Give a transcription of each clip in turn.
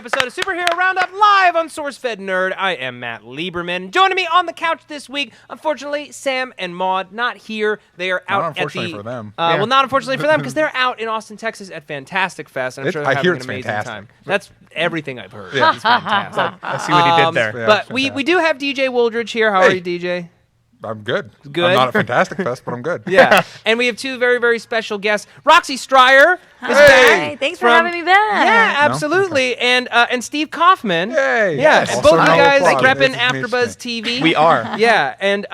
episode of Superhero Roundup live on SourceFedNERD. I am Matt Lieberman. Joining me on the couch this week, unfortunately, Sam and Maude not here. They are out at the... Unfortunately for them. Well, not unfortunately for them, because they're out in Austin, Texas at Fantastic Fest. And I'm sure they're having an amazing time. That's everything I've heard. Yeah. It's fantastic. I see what he did there. Yeah, but we do have DJ Wooldridge here. How are you, DJ? I'm good. Good? I'm not at Fantastic Fest, but I'm good. Yeah. And we have two very, very special guests. Roxy Stryer is Hey. back. Thanks for having me back. Yeah, absolutely. And Steve Kaufman. Yay. Yeah, Also both of you no guys applause. repping It's AfterBuzz interesting. TV. We are. Yeah, and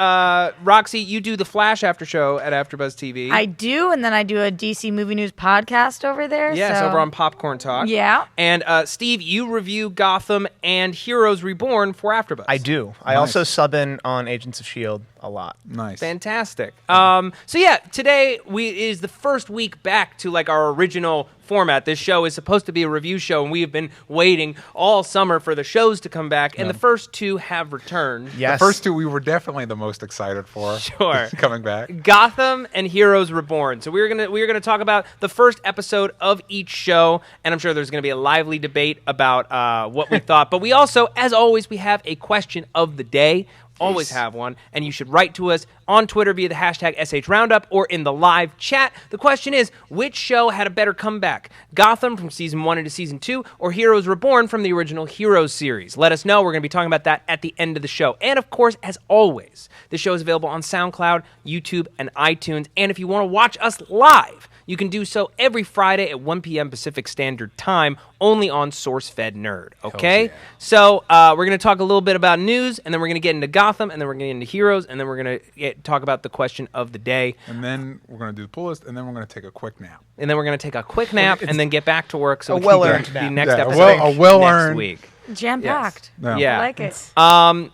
Roxy, you do the Flash after show at AfterBuzz TV. I do, and then I do a DC Movie News podcast over there. Yes, so. over on Popcorn Talk. Yeah. And Steve, you review Gotham and Heroes Reborn for AfterBuzz. I do. I Nice. also sub in on Agents of S.H.I.E.L.D. a lot. Nice. Fantastic. So yeah, today is the first week back to like our original format. This show is supposed to be a review show, and we have been waiting all summer for the shows to come back, and the first two have returned. Yes. The first two we were definitely the most excited for. Sure. Coming back. Gotham and Heroes Reborn. So we're gonna talk about the first episode of each show, and I'm sure there's gonna be a lively debate about what we thought. But we also, as always, we have a question of the day. Always have one, and you should write to us on Twitter via the hashtag SHRoundup or in the live chat. The question is, which show had a better comeback? Gotham from Season 1 into Season 2, or Heroes Reborn from the original Heroes series? Let us know. We're going to be talking about that at the end of the show. And of course, as always, the show is available on SoundCloud, YouTube, and iTunes. And if you want to watch us live, you can do so every Friday at 1 p.m. Pacific Standard Time, only on SourceFedNERD, okay? Yeah. So we're going to talk a little bit about news, and then we're going to get into Gotham, and then we're going to get into Heroes, and then we're going to talk about the question of the day. And then we're going to do the pull list, and then we're going to take a quick nap. And then we're going to take a quick nap, and then get back to work so A we can well-earned do the nap. next Yeah, episode a well-earned. next week. Jam-packed. Yeah. Yeah. I like it.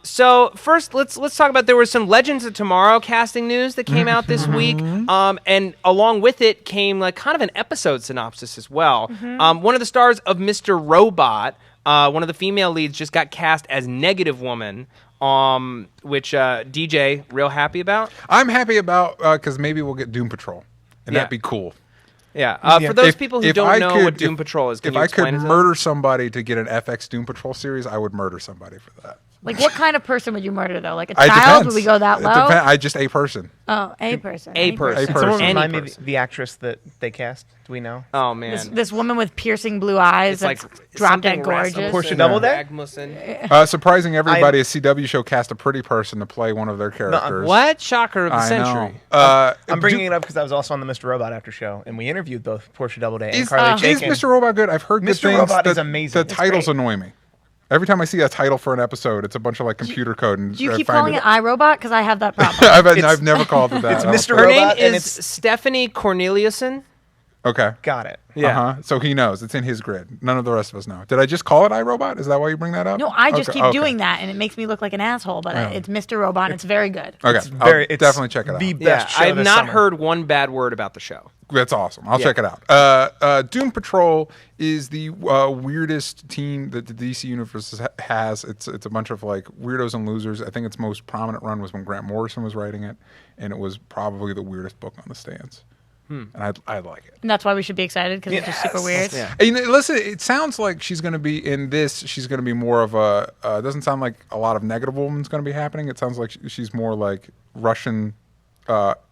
So first, let's talk about, there was some Legends of Tomorrow casting news that came out this week, and along with it came like kind of an episode synopsis as well. One of the stars of Mr. Robot, one of the female leads, just got cast as Negative Woman, which DJ real happy about. I'm happy about, because maybe we'll get Doom Patrol, and Yeah. that'd be cool. Yeah. For those people who if don't I know could- what Doom Patrol is, can if you I explain could it to them? murder somebody to get an FX Doom Patrol series, I would murder somebody for that. Like, what kind of person would you murder, though? Like a It child? depends. Would we go that It low? I just a person. Oh, a person. A Any person. A person. Someone Any remind me person. the actress that they cast. Do we know? Oh man, This woman with piercing blue eyes it's that's like drop dead something gorgeous. Rasmussen Portia or Doubleday? Rasmussen. Surprising everybody, a CW show cast a pretty person to play one of their characters. What shocker of the I century? know. I'm bringing it up because I was also on the Mr. Robot after show, and we interviewed both Portia Doubleday and Is Carly Chaikin. Mr. Robot good? I've heard good Mr. things. Robot is The- amazing. The It's titles great. annoy me. Every time I see a title for an episode, it's a bunch of like computer code. And Do you I keep find calling it iRobot? Because I have that problem. I've never called it that. it's I don't Mr. think. Her name Robot, and is it's- Stephanie Corneliuson. Okay. Got it. Yeah. Uh-huh. So he knows. It's in his grid. None of the rest of us know. Did I just call it iRobot? Is that why you bring that up? No, I just Okay, keep okay. doing that, and it makes me look like an asshole, but Oh. it's Mr. Robot, and it's very good. Okay. It's definitely check it out. The Yeah, best show I have this not summer. heard one bad word about the show. That's awesome. I'll Yeah. check it out. Doom Patrol is the weirdest team that the DC universe has. It's a bunch of like weirdos and losers. I think its most prominent run was when Grant Morrison was writing it, and it was probably the weirdest book on the stands. And I like it. And that's why we should be excited, because it's just super weird. Yeah. And listen, it sounds like she's going to be in this. She's going to be more of a. It doesn't sound like a lot of Negative Woman's going to be happening. It sounds like she's more like Russian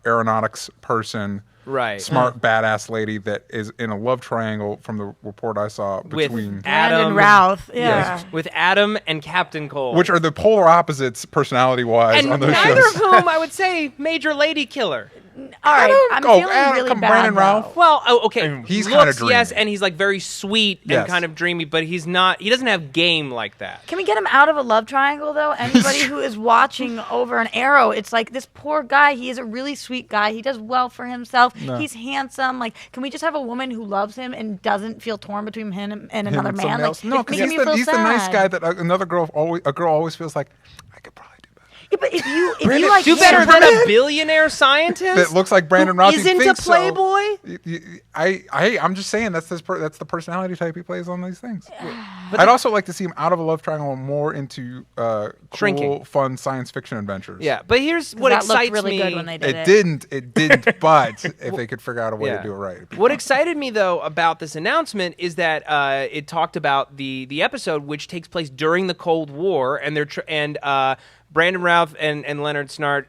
aeronautics person. Right. Smart, badass lady that is in a love triangle from the report I saw between. With Adam Adam and Routh. Yeah. Yes. With Adam and Captain Cole. Which are the polar opposites personality-wise and on those neither shows. of whom I would say major lady killer. All right. I'm feeling really come bad. Brandon though. Ralph. Well, okay, He's looks, kinda dreamy. yes, and he's like very sweet and Yes. kind of dreamy, but he's not. He doesn't have game like that. Can we get him out of a love triangle, though? Anybody who is watching over an Arrow, it's like this poor guy. He is a really sweet guy. He does well for himself. No. He's handsome. Like, can we just have a woman who loves him and doesn't feel torn between him and another Him and man? someone Like, else. No, it because makes me feel he's the nice sad. guy that a girl always feels like I could probably do better. Yeah, but if you like Do better than a billionaire scientist? That looks like Brandon Routh. Isn't a playboy? I'm just saying that's the personality type he plays on these things. I'd also like to see him out of a love triangle, more into Shrinking. cool, fun science fiction adventures. Yeah, but here's what that excites looked really me. good when they did It didn't. But if they could figure out a way to do it right. it'd be What fun. excited me though about this announcement is that it talked about the episode which takes place during the Cold War, and Brandon Routh and Leonard Snart,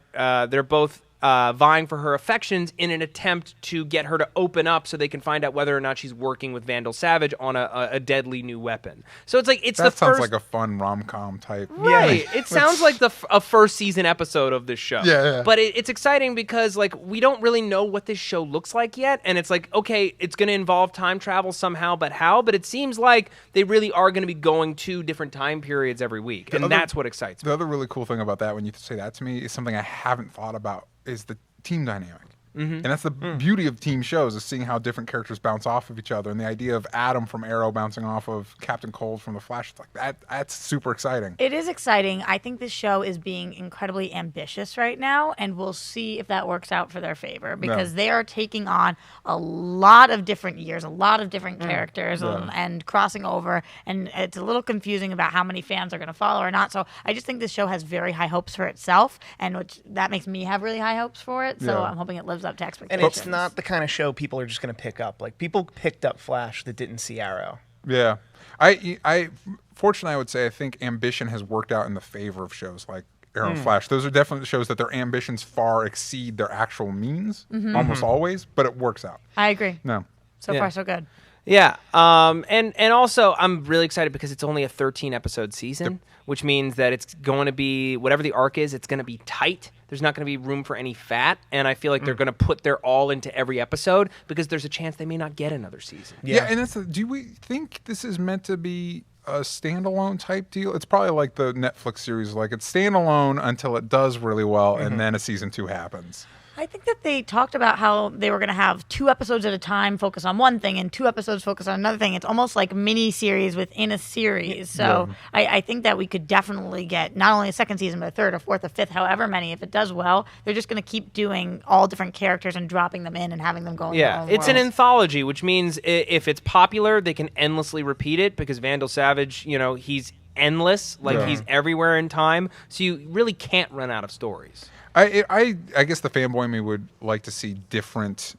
they're both vying for her affections in an attempt to get her to open up so they can find out whether or not she's working with Vandal Savage on a deadly new weapon. So it's like That sounds like a fun rom-com type. Right. It sounds like a first season episode of this show. Yeah. But it's exciting because like we don't really know what this show looks like yet, and it's like, okay, it's going to involve time travel somehow, but how? But it seems like they really are going to be going to different time periods every week, and that's what excites me. The other really cool thing about that, when you say that to me, is something I haven't thought about, is the team dynamic. And that's the beauty of team shows, is seeing how different characters bounce off of each other, and the idea of Adam from Arrow bouncing off of Captain Cold from The Flash, it's like that's super exciting. It is exciting. I think this show is being incredibly ambitious right now, and we'll see if that works out for their favor, because they are taking on a lot of different years, a lot of different characters, and crossing over, and it's a little confusing about how many fans are going to follow or not. So I just think this show has very high hopes for itself, and that makes me have really high hopes for it. So I'm hoping it lives up to And expectations. it's not the kind of show people are just going to pick up. Like, people picked up Flash that didn't see Arrow. Yeah. I fortunately, I would say I think ambition has worked out in the favor of shows like Arrow and Flash. Those are definitely shows that their ambitions far exceed their actual means, almost always, but it works out. I agree. No. So far, so good. Yeah, and also I'm really excited because it's only a 13-episode season, which means that it's going to be, whatever the arc is, it's going to be tight. There's not going to be room for any fat, and I feel like they're going to put their all into every episode because there's a chance they may not get another season. Yeah, and do we think this is meant to be a standalone type deal? It's probably like the Netflix series, like it's standalone until it does really well, and then a season 2 happens. I think that they talked about how they were going to have 2 episodes at a time focus on one thing and 2 episodes focus on another thing. It's almost like mini series within a series. So I think that we could definitely get not only a second season, but a third, or fourth, or fifth, however many. If it does well, they're just going to keep doing all different characters and dropping them in and having them go in their own it's an worlds. anthology, which means if it's popular, they can endlessly repeat it because Vandal Savage, he's endless. Like he's everywhere in time. So you really can't run out of stories. I guess the fanboy in me would like to see different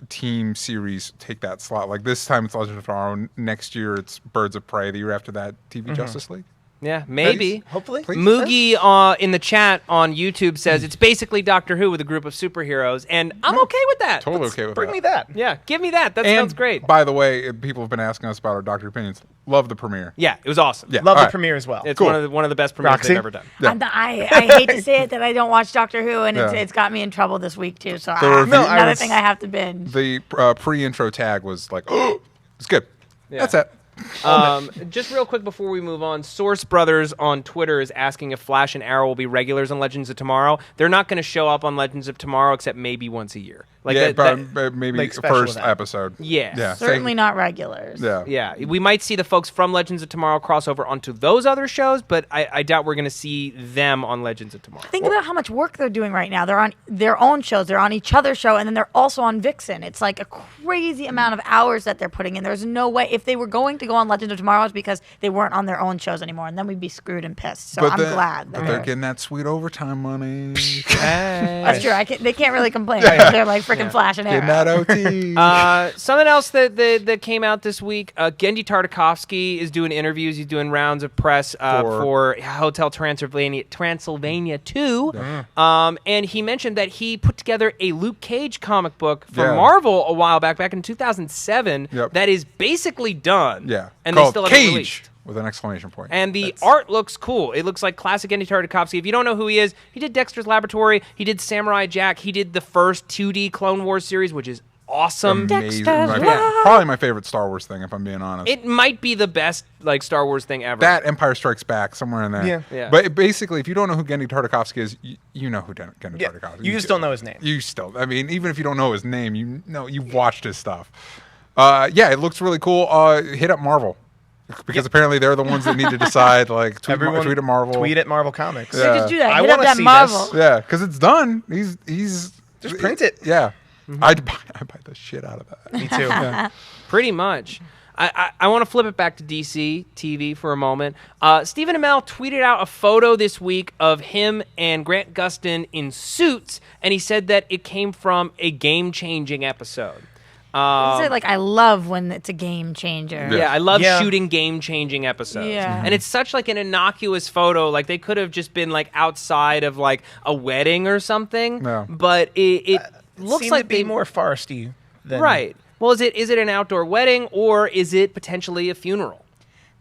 team series take that slot. Like this time it's Legends of Tomorrow. Next year it's Birds of Prey. The year after that, TV Justice League. Yeah, maybe. Hopefully. Please. Moogie in the chat on YouTube says it's basically Doctor Who with a group of superheroes, and I'm okay with that. Totally okay with Bring that. me that. Yeah, give me that. That sounds great. By the way, people have been asking us about our Doctor opinions. Love the premiere. Yeah, it was awesome. Yeah. Love All the right. premiere as well. It's Cool. one of the best premieres Roxy? they've ever done. Yeah. I hate to say it that I don't watch Doctor Who, and it's got me in trouble this week too. So another thing I have to binge. The pre-intro tag was like, oh, it's good. That's it. Just real quick before we move on, Source Brothers on Twitter is asking if Flash and Arrow will be regulars on Legends of Tomorrow. They're not going to show up on Legends of Tomorrow except maybe once a year. Like but maybe like special first event. episode. Yeah. Certainly not regulars. Yeah, we might see the folks from Legends of Tomorrow cross over onto those other shows, but I doubt we're going to see them on Legends of Tomorrow. Think about how much work they're doing right now. They're on their own shows. They're on each other's show, and then they're also on Vixen. It's like a crazy amount of hours that they're putting in. There's no way. If they were going to go on Legends of Tomorrow, it's because they weren't on their own shows anymore, and then we'd be screwed and pissed. So I'm glad. But they're getting that sweet overtime money. That's true. They can't really complain. They're like freaking Flash and Getting Arrow. that OT. Something else that came out this week, Gendy Tartakovsky is doing interviews. He's doing rounds of press for Hotel Transylvania 2. And he mentioned that he put together a Luke Cage comic book for Marvel a while back in 2007 that is basically done. Yeah. And called they still haven't Cage released. with an exclamation point. And the art looks cool. It looks like classic Gendy Tartakovsky. If you don't know who he is, he did Dexter's Laboratory. He did Samurai Jack. He did the first 2D Clone Wars series, which is awesome. Amazing. Probably my favorite Star Wars thing, if I'm being honest. It might be the best Star Wars thing ever. That Empire Strikes Back, somewhere in there. Yeah. But basically, if you don't know who Gendy Tartakovsky is, you know who Gendy Tartakovsky is. You just don't know his name. You still, I mean, even if you don't know his name, you've watched his stuff. It looks really cool. Hit up Marvel. Because apparently they're the ones that need to decide. Like tweet at Marvel. Tweet at Marvel Comics. Yeah. Just do that. I Hit up wanna that see Marvel. this. Yeah, because it's done. He's Just print it. Yeah, I'd buy the shit out of that. Me too. Yeah. Pretty much. I want to flip it back to DC TV for a moment. Stephen Amell tweeted out a photo this week of him and Grant Gustin in suits, and he said that it came from a game-changing episode. I love when it's a game changer. Yeah, I love Yeah. shooting game-changing episodes. Yeah. And it's such like an innocuous photo. Like they could have just been like outside of like a wedding or something. No. But it looks Seemed like to be they more foresty than right. Well, is it an outdoor wedding or is it potentially a funeral?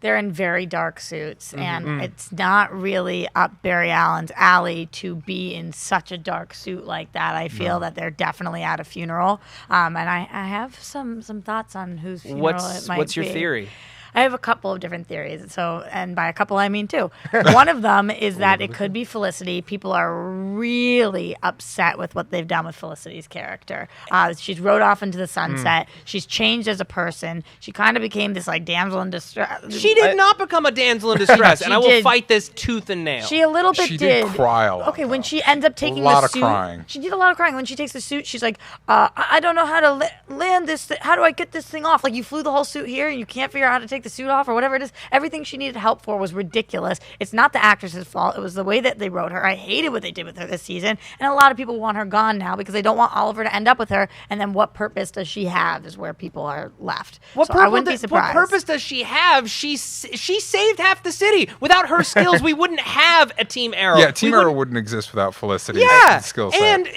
They're in very dark suits, and it's not really up Barry Allen's alley to be in such a dark suit like that. I feel that they're definitely at a funeral, and I have some thoughts on whose funeral it might be. What's your theory? I have a couple of different theories. So, and by a couple, I mean two. One of them is that it could be Felicity. People are really upset with what they've done with Felicity's character. She's rode off into the sunset. She's changed as a person. She kind of became this like damsel in distress. She did not become a damsel in distress, and I will did. fight this tooth and nail. She a little bit She did cry a lot, Okay, when though. she ends up taking lot the of suit, crying. she did a lot of crying. When she takes the suit, she's like, "I don't know how to land this. How do I get this thing off? Like you flew the whole suit here, and you can't figure out how to take the suit off, or whatever it is." Everything she needed help for was ridiculous. It's not the actress's fault. It was the way that they wrote her. I hated what they did with her this season, and a lot of people want her gone now because they don't want Oliver to end up with her. And then what purpose does she have? Is where people are left. What, So I wouldn't be surprised. What purpose does she have? She saved half the city. Without her skills, we wouldn't have a Team Arrow. Yeah, Team Arrow wouldn't exist without Felicity's Yeah, skill set. and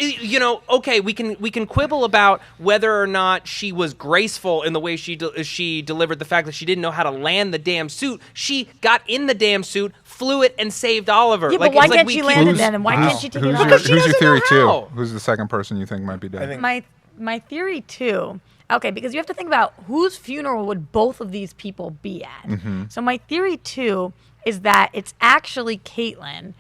okay, we can quibble about whether or not she was graceful in the way she delivered the fact that she didn't know how to land the damn suit. She got in the damn suit, flew it, and saved Oliver. Yeah, but why can't she land it then? And why can't she take it who's off? Because she who's your doesn't theory know how. too? Who's the second person you think might be dead? I think My theory too. Okay, because you have to think about whose funeral would both of these people be at. So my theory too is that it's actually Caitlin,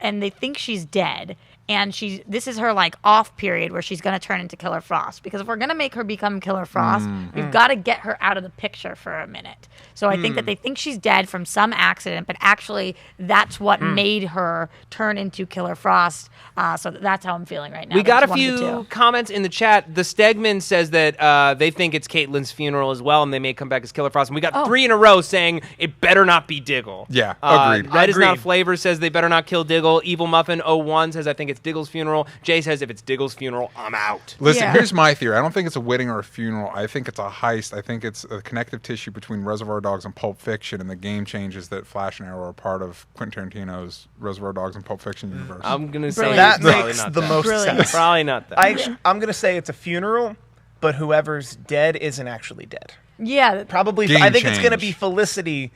and they think she's dead, and this is her like off period where she's gonna turn into Killer Frost. Because if we're gonna make her become Killer Frost, we've got to get her out of the picture for a minute. So I think that they think she's dead from some accident, but actually that's what made her turn into Killer Frost. So that's how I'm feeling right now. We got That's a one of the few two. comments in the chat. The Stegman says that they think it's Caitlyn's funeral as well, and they may come back as Killer Frost. And we got 3 in a row saying it better not be Diggle. Yeah, agreed. Red is not Agreed. Flavor says they better not kill Diggle. Evil Muffin 01 says I think it's Diggle's funeral. Jay says if it's Diggle's funeral, I'm out. Listen, Yeah. here's my theory. I don't think it's a wedding or a funeral. I think it's a heist. I think it's a connective tissue between Reservoir Dogs and Pulp Fiction and the game changes that Flash and Arrow are part of Quentin Tarantino's Reservoir Dogs and Pulp Fiction universe. I'm gonna say Brilliant. it's that probably makes not the that. most Brilliant. sense. Probably not that. I'm gonna say it's a funeral, but whoever's dead isn't actually dead. Yeah, Probably, Game I think it's gonna change. be Felicity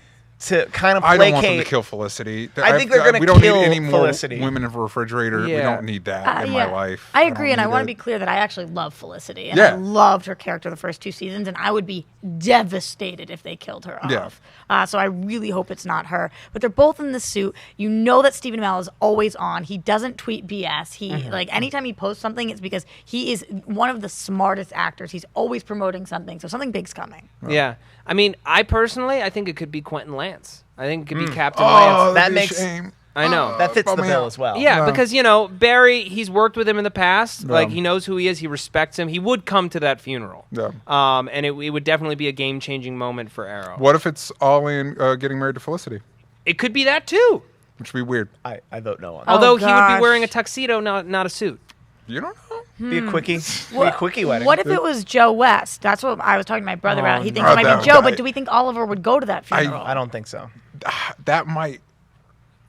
to kind of I placate. don't want them to kill Felicity. I think they're gonna We don't kill need any more Felicity. women in a refrigerator. We Yeah. don't need that in my life. I don't agree, and I need want to it. be clear that I actually love Felicity, and Yeah. I loved her character the first 2 seasons, and I would be devastated if they killed her Yeah. off. So I really hope it's not her. But they're both in the suit. You know that Stephen Amell is always on. He doesn't tweet BS. He like anytime he posts something, it's because he is one of the smartest actors. He's always promoting something, so something big's coming. Yeah. I mean, I think it could be Quentin Lance. I think it could be Captain Oh, Lance. That that'd be a makes- shame. I know. That fits the bum me bill out. as well. Yeah, No. because Barry, he's worked with him in the past. Like he knows who he is. He respects him. He would come to that funeral. Yeah. And it would definitely be a game-changing moment for Arrow. What if it's Ollie getting married to Felicity? It could be that too. Which would be weird. I vote no on that. Although he would gosh. be wearing a tuxedo, not a suit. You don't know? Be a quickie. Be a quickie wedding. What if it was Joe West? That's what I was talking to my brother about. He thinks no. it might That- be Joe, that- but do we think Oliver would go to that funeral? I don't think so. That might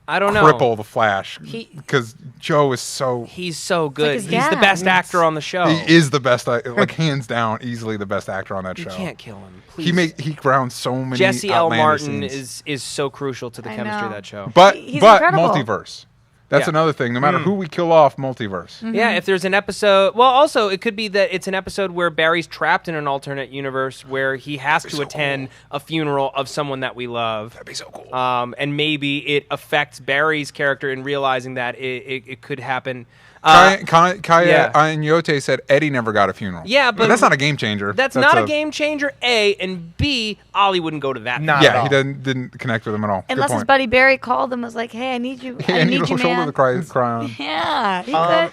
I don't know. cripple the Flash He- because Joe is so. He's so good. his He's the dad. best actor on the show. He is the best, like hands down, easily the best actor on that You show. can't kill him. Please. He grounds so many. Jesse L. outlandish Martin scenes. is so crucial to the I chemistry of know. that show. But He's incredible. multiverse. That's Yeah. another thing. No matter who we kill off, multiverse. Yeah, if there's an episode, well, also it could be that it's an episode where Barry's trapped in an alternate universe where he has to attend a funeral of someone that we love. That'd be so cool. And maybe it affects Barry's character in realizing that it could happen. Kaya and Yote said Eddie never got a funeral. Yeah, but that's not a game changer. That's not a game changer, A, and B, Ollie wouldn't go to that. He didn't connect with him at all. Unless his buddy Barry called him and was like, hey, I need you. I need you, shoulder man. to cry on. Yeah, he could.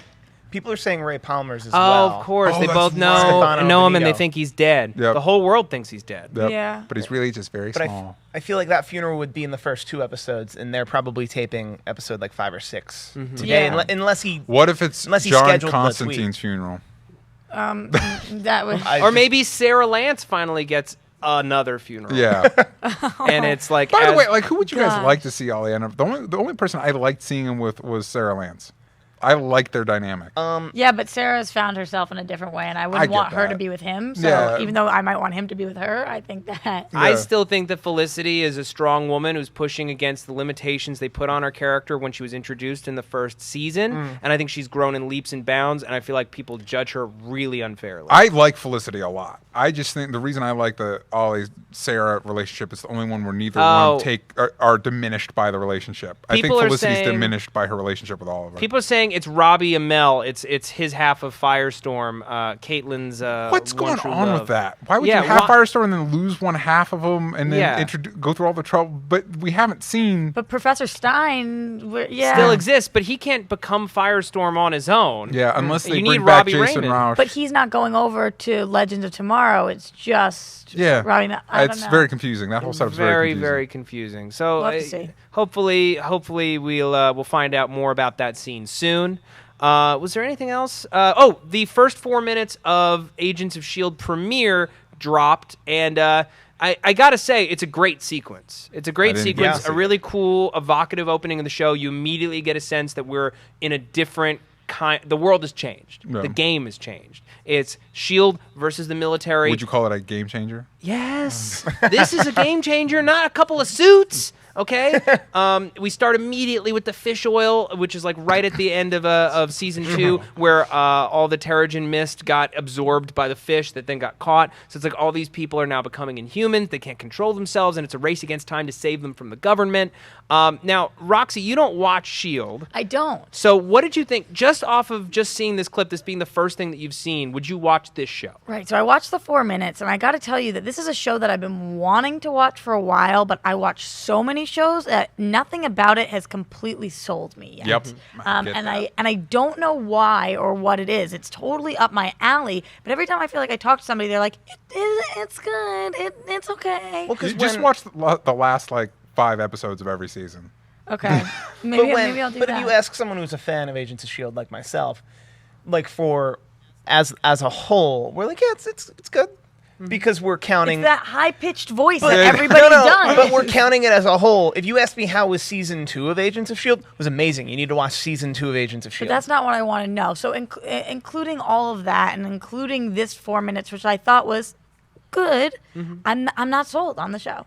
People are saying Ray Palmer's as well. well. Of course. They both right. know him and they think he's dead. Yep. The whole world thinks he's dead. Yep. Yeah. But he's really just very small. I feel like that funeral would be in the first 2 episodes, and they're probably taping episode like 5 or 6 today, unless he. What if it's John Constantine's funeral? That would. Or maybe Sarah Lance finally gets another funeral. Yeah. And it's like. By the way, like, who would you guys like to see Ollie end up? The only person I liked seeing him with was Sarah Lance. I like their dynamic. Yeah, but Sarah's found herself in a different way, and I wouldn't want her to be with him. So even though I might want him to be with her, I think that... I still think that Felicity is a strong woman who's pushing against the limitations they put on her character when she was introduced in the first season, and I think she's grown in leaps and bounds, and I feel like people judge her really unfairly. I like Felicity a lot. I just think the reason I like the Ollie-Sarah relationship is the only one where neither one are diminished by the relationship. I think Felicity's diminished by her relationship with Oliver. People are saying it's Robbie Amell. It's his half of Firestorm. Caitlin's what's going on with that? Why would you have Firestorm and then lose one half of them and then go through all the trouble? But we haven't seen. But Professor Stein, still exists, but he can't become Firestorm on his own. Yeah, unless they bring back Jason Rauch. But he's not going over to Legends of Tomorrow. It's just Robbie. It's very confusing. That whole setup's very confusing. So we'll have to see. Hopefully we'll find out more about that scene soon. Was there anything else? The first 4 minutes of Agents of S.H.I.E.L.D. premiere dropped, and I gotta say, it's a great sequence. It's a great sequence, a really cool, evocative opening of the show. You immediately get a sense that we're in a different kind. The world has changed. Yeah. The game has changed. It's S.H.I.E.L.D. versus the military. Would you call it a game changer? Yes. This is a game changer, not a couple of suits. Okay, we start immediately with the fish oil, which is like right at the end of season 2, where all the Terrigen mist got absorbed by the fish that then got caught. So it's like all these people are now becoming Inhumans. They can't control themselves, and it's a race against time to save them from the government. Now, Roxy, you don't watch S.H.I.E.L.D. I don't. So what did you think, just off of just seeing this clip, this being the first thing that you've seen, would you watch this show? Right, so I watched the 4 minutes, and I got to tell you that this is a show that I've been wanting to watch for a while, but I watch so many shows that nothing about it has completely sold me yet. Yep. And I don't know why or what it is. It's totally up my alley, but every time I feel like I talk to somebody, they're like, it's good, it's okay. Well, just watch the last 5 episodes of every season. Okay. Maybe I'll do that. But if you ask someone who's a fan of Agents of S.H.I.E.L.D. like myself, as a whole, we're like, yeah, it's good. Because we're counting... It's that high-pitched voice that everybody does. But we're counting it as a whole. If you ask me how was Season 2 of Agents of S.H.I.E.L.D., it was amazing. You need to watch Season 2 of Agents of S.H.I.E.L.D. But that's not what I want to know. So including all of that and including this 4 minutes, which I thought was good, I'm not sold on the show.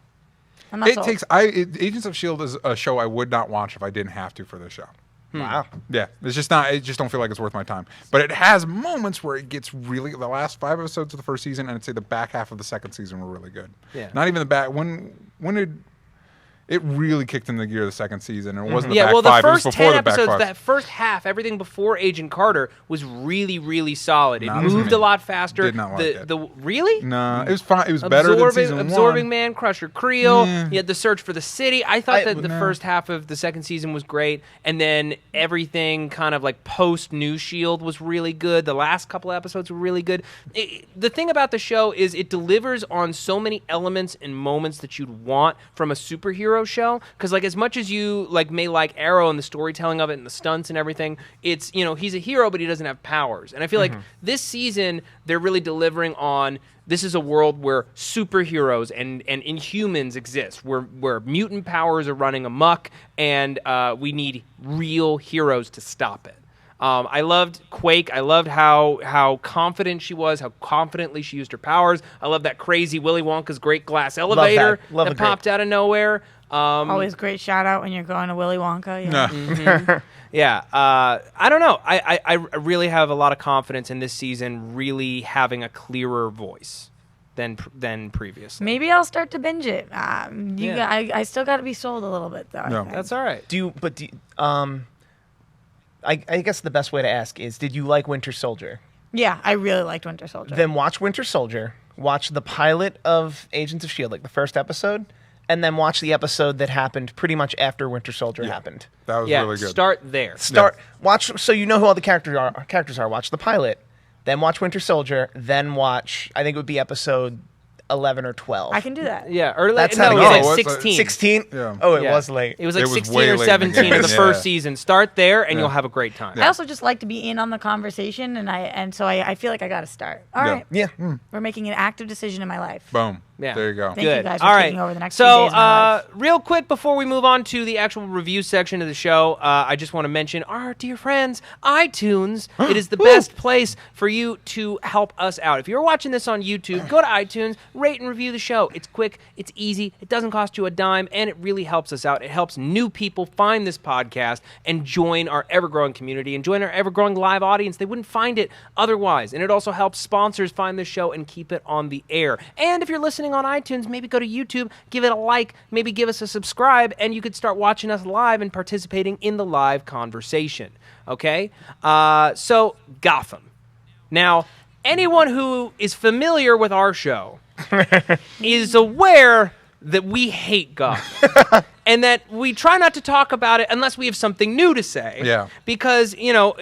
I'm not sold. Agents of S.H.I.E.L.D. is a show I would not watch if I didn't have to for this show. Wow. Yeah, it's just not. I just don't feel like it's worth my time. But it has moments where it gets really. The last 5 episodes of the first season, and I'd say the back half of the second season were really good. Yeah. Not even the back. When did it really kicked into gear the second season? And it wasn't the back back 5. The first it was before 10 the back episodes, 5. that first half, everything before Agent Carter was really, really solid. It moved a lot faster. Did not like it. Really? No, it was fine. It was better than season 1. Absorbing Man, Crusher Creel. You had the search for the city. I thought that the first half of the second season was great, and then everything kind of like post New S.H.I.E.L.D. was really good. The last couple of episodes were really good. The thing about the show is it delivers on so many elements and moments that you'd want from a superhero show. Because as much as you may like Arrow and the storytelling of it and the stunts and everything, it's he's a hero but he doesn't have powers. And I feel like this season they're really delivering on this is a world where superheroes and Inhumans exist, where mutant powers are running amok, and we need real heroes to stop it. I loved Quake. I loved how confident she was, how confidently she used her powers. I love that crazy Willy Wonka's great glass elevator that popped out of nowhere. Always great shout out when you're going to Willy Wonka. Yeah. I don't know. I really have a lot of confidence in this season really having a clearer voice than previously. Maybe I'll start to binge it. I still got to be sold a little bit though. No. That's all right. I guess the best way to ask is, did you like Winter Soldier? Yeah, I really liked Winter Soldier. Then watch Winter Soldier, watch the pilot of Agents of S.H.I.E.L.D., like the first episode, and then watch the episode that happened pretty much after Winter Soldier happened. That was really good. Start there. Watch so you know who all the characters are. Watch the pilot, then watch Winter Soldier, then watch, I think it would be episode 11 or 12. I can do that. Yeah, early. That's no, how it to was get like it. 16. 16? Yeah. Oh, it Yeah. was late. It was like It was 16 way or late in the 17 in the game. first Yeah. season. Start there, and you'll have a great time. I also just like to be in on the conversation, and so I feel like I got to start. All Yeah. right. Yeah. We're making an active decision in my life. Boom. Yeah. There you go. Thank you guys for All taking right. over the next so, few days of my life. real quick before we move on to the actual review section of the show, I just want to mention our dear friends, iTunes. It is the best place for you to help us out. If you're watching this on YouTube, go to iTunes, rate and review the show. It's quick, it's easy, it doesn't cost you a dime, and it really helps us out. It helps new people find this podcast and join our ever-growing community and join our ever-growing live audience. They wouldn't find it otherwise. And it also helps sponsors find this show and keep it on the air. And if you're listening on iTunes, maybe go to YouTube, give it a like, maybe give us a subscribe, and you could start watching us live and participating in the live conversation. Okay? So, Gotham. Now, anyone who is familiar with our show is aware that we hate Gotham. And that we try not to talk about it unless we have something new to say. Yeah. Because,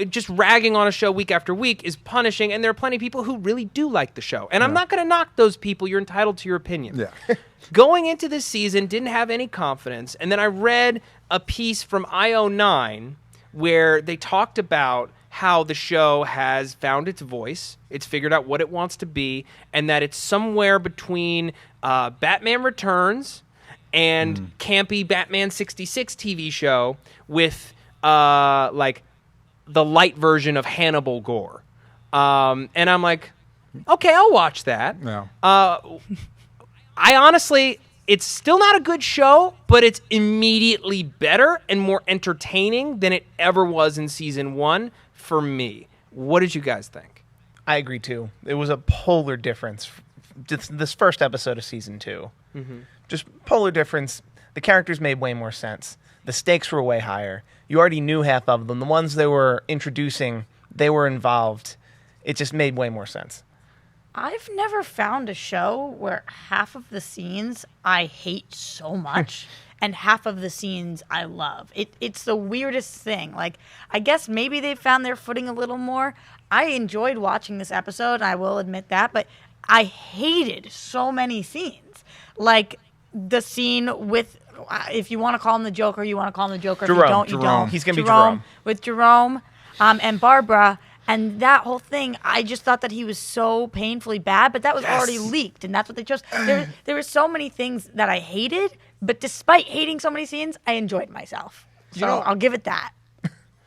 just ragging on a show week after week is punishing, and there are plenty of people who really do like the show. And I'm not going to knock those people. You're entitled to your opinion. Yeah. Going into this season, didn't have any confidence, and then I read a piece from IO9 where they talked about how the show has found its voice, it's figured out what it wants to be, and that it's somewhere between Batman Returns and campy Batman 66 TV show with like the light version of Hannibal Gore. And I'm like, okay, I'll watch that. No. I honestly, it's still not a good show, but it's immediately better and more entertaining than it ever was in season 1 for me. What did you guys think? I agree too. It was a polar difference. This first episode of season 2. Just polar difference. The characters made way more sense. The stakes were way higher. You already knew half of them. The ones they were introducing, they were involved. It just made way more sense. I've never found a show where half of the scenes I hate so much and half of the scenes I love. It's the weirdest thing. Like, I guess maybe they found their footing a little more. I enjoyed watching this episode, I will admit that, but I hated so many scenes. Like the scene with, if you want to call him the Joker, you want to call him the Joker. Jerome. If you don't, you don't. He's going to be Jerome. With Jerome and Barbara. And that whole thing, I just thought that he was so painfully bad, but that was already leaked, and that's what they chose. There were so many things that I hated, but despite hating so many scenes, I enjoyed myself. So I'll give it that.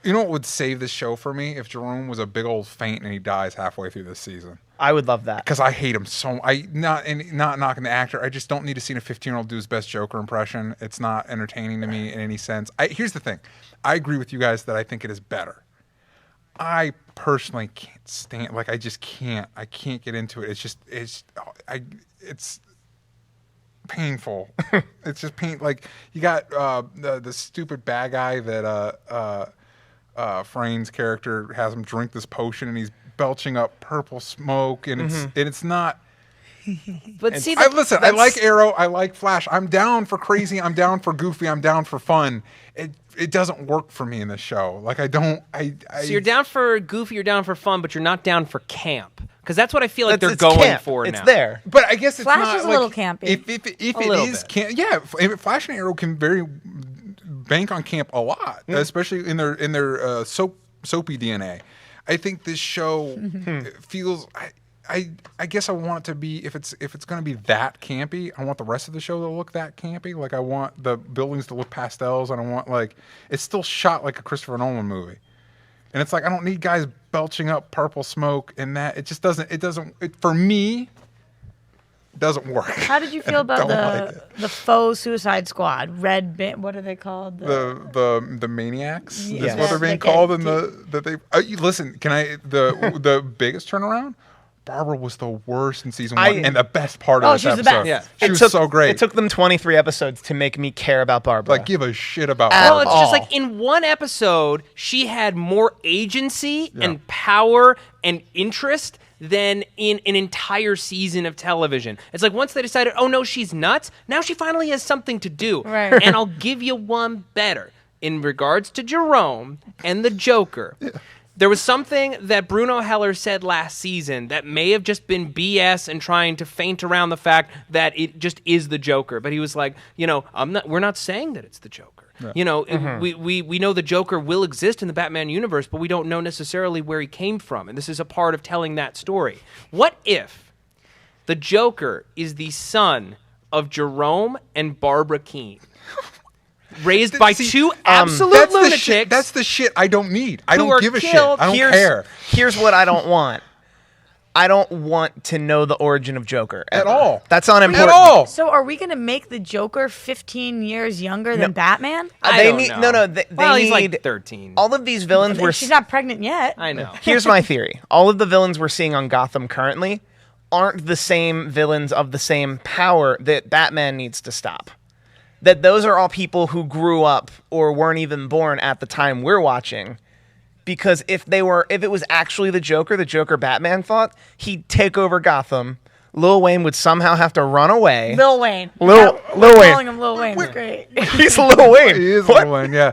You know what would save this show for me? If Jerome was a big old feint and he dies halfway through this season. I would love that. Because I hate him so. Not knocking the actor. I just don't need to see a 15-year-old do his best Joker impression. It's not entertaining to me in any sense. Here's the thing. I agree with you guys that I think it is better. I personally can't stand. Like, I just can't. I can't get into it. It's painful. It's just pain. Like, you got the stupid bad guy that Frayn's character has him drink this potion, and he's belching up purple smoke, and it's not. But see, Listen, I like Arrow, I like Flash. I'm down for crazy, I'm down for goofy, I'm down for fun. It doesn't work for me in this show. Like, I don't. So you're down for goofy, you're down for fun, but you're not down for camp. Because that's what I feel like they're It's going camp. for now. It's there. But I guess it's Flash not is a like, little campy. If it is camp, yeah. Flash and Arrow can very bank on camp a lot, especially in their soapy DNA. I think this show feels. I guess I want it to be, if it's going to be that campy, I want the rest of the show to look that campy. Like, I want the buildings to look pastels, and I want, like, it's still shot like a Christopher Nolan movie. And it's like, I don't need guys belching up purple smoke and that. It just doesn't, for me, it doesn't work. How did you feel about the faux Suicide Squad? What are they called? The Maniacs is Yes. what they're being called. And listen, can I, the biggest turnaround? Barbara was the worst in season 1 and the best part of this she was episode. the best. Yeah. She was so great. It took them 23 episodes to make me care about Barbara. Like, give a shit about Well, Barbara. it's just like in one episode, she had more agency Yeah. and power and interest than in an entire season of television. It's like once they decided, oh no, she's nuts, now she finally has something to do. Right. And I'll give you one better. In regards to Jerome and the Joker, there was something that Bruno Heller said last season that may have just been BS and trying to feint around the fact that it just is the Joker. But he was like, we're not saying that it's the Joker. Yeah. We know the Joker will exist in the Batman universe, but we don't know necessarily where he came from. And this is a part of telling that story. What if the Joker is the son of Jerome and Barbara Keene? Raised by two absolute lunatics. That's the shit I don't need. I who don't are give a shit. killed. I don't care. Here's what I don't want. I don't want to know the origin of Joker At ever. all. That's unimportant. At all. So are we going to make the Joker 15 years younger than Batman? I They don't need know. They He's need like 13. all of these villains were. She's not pregnant yet. I know. Here's my theory: all of the villains we're seeing on Gotham currently aren't the same villains of the same power that Batman needs to stop. That those are all people who grew up or weren't even born at the time we're watching. Because if it was actually the Joker Batman fought, he'd take over Gotham. Lil Wayne would somehow have to run away. Lil Wayne. Lil Wayne. Calling him Lil Wayne is great. He's Lil Wayne. He is What? Lil Wayne, yeah.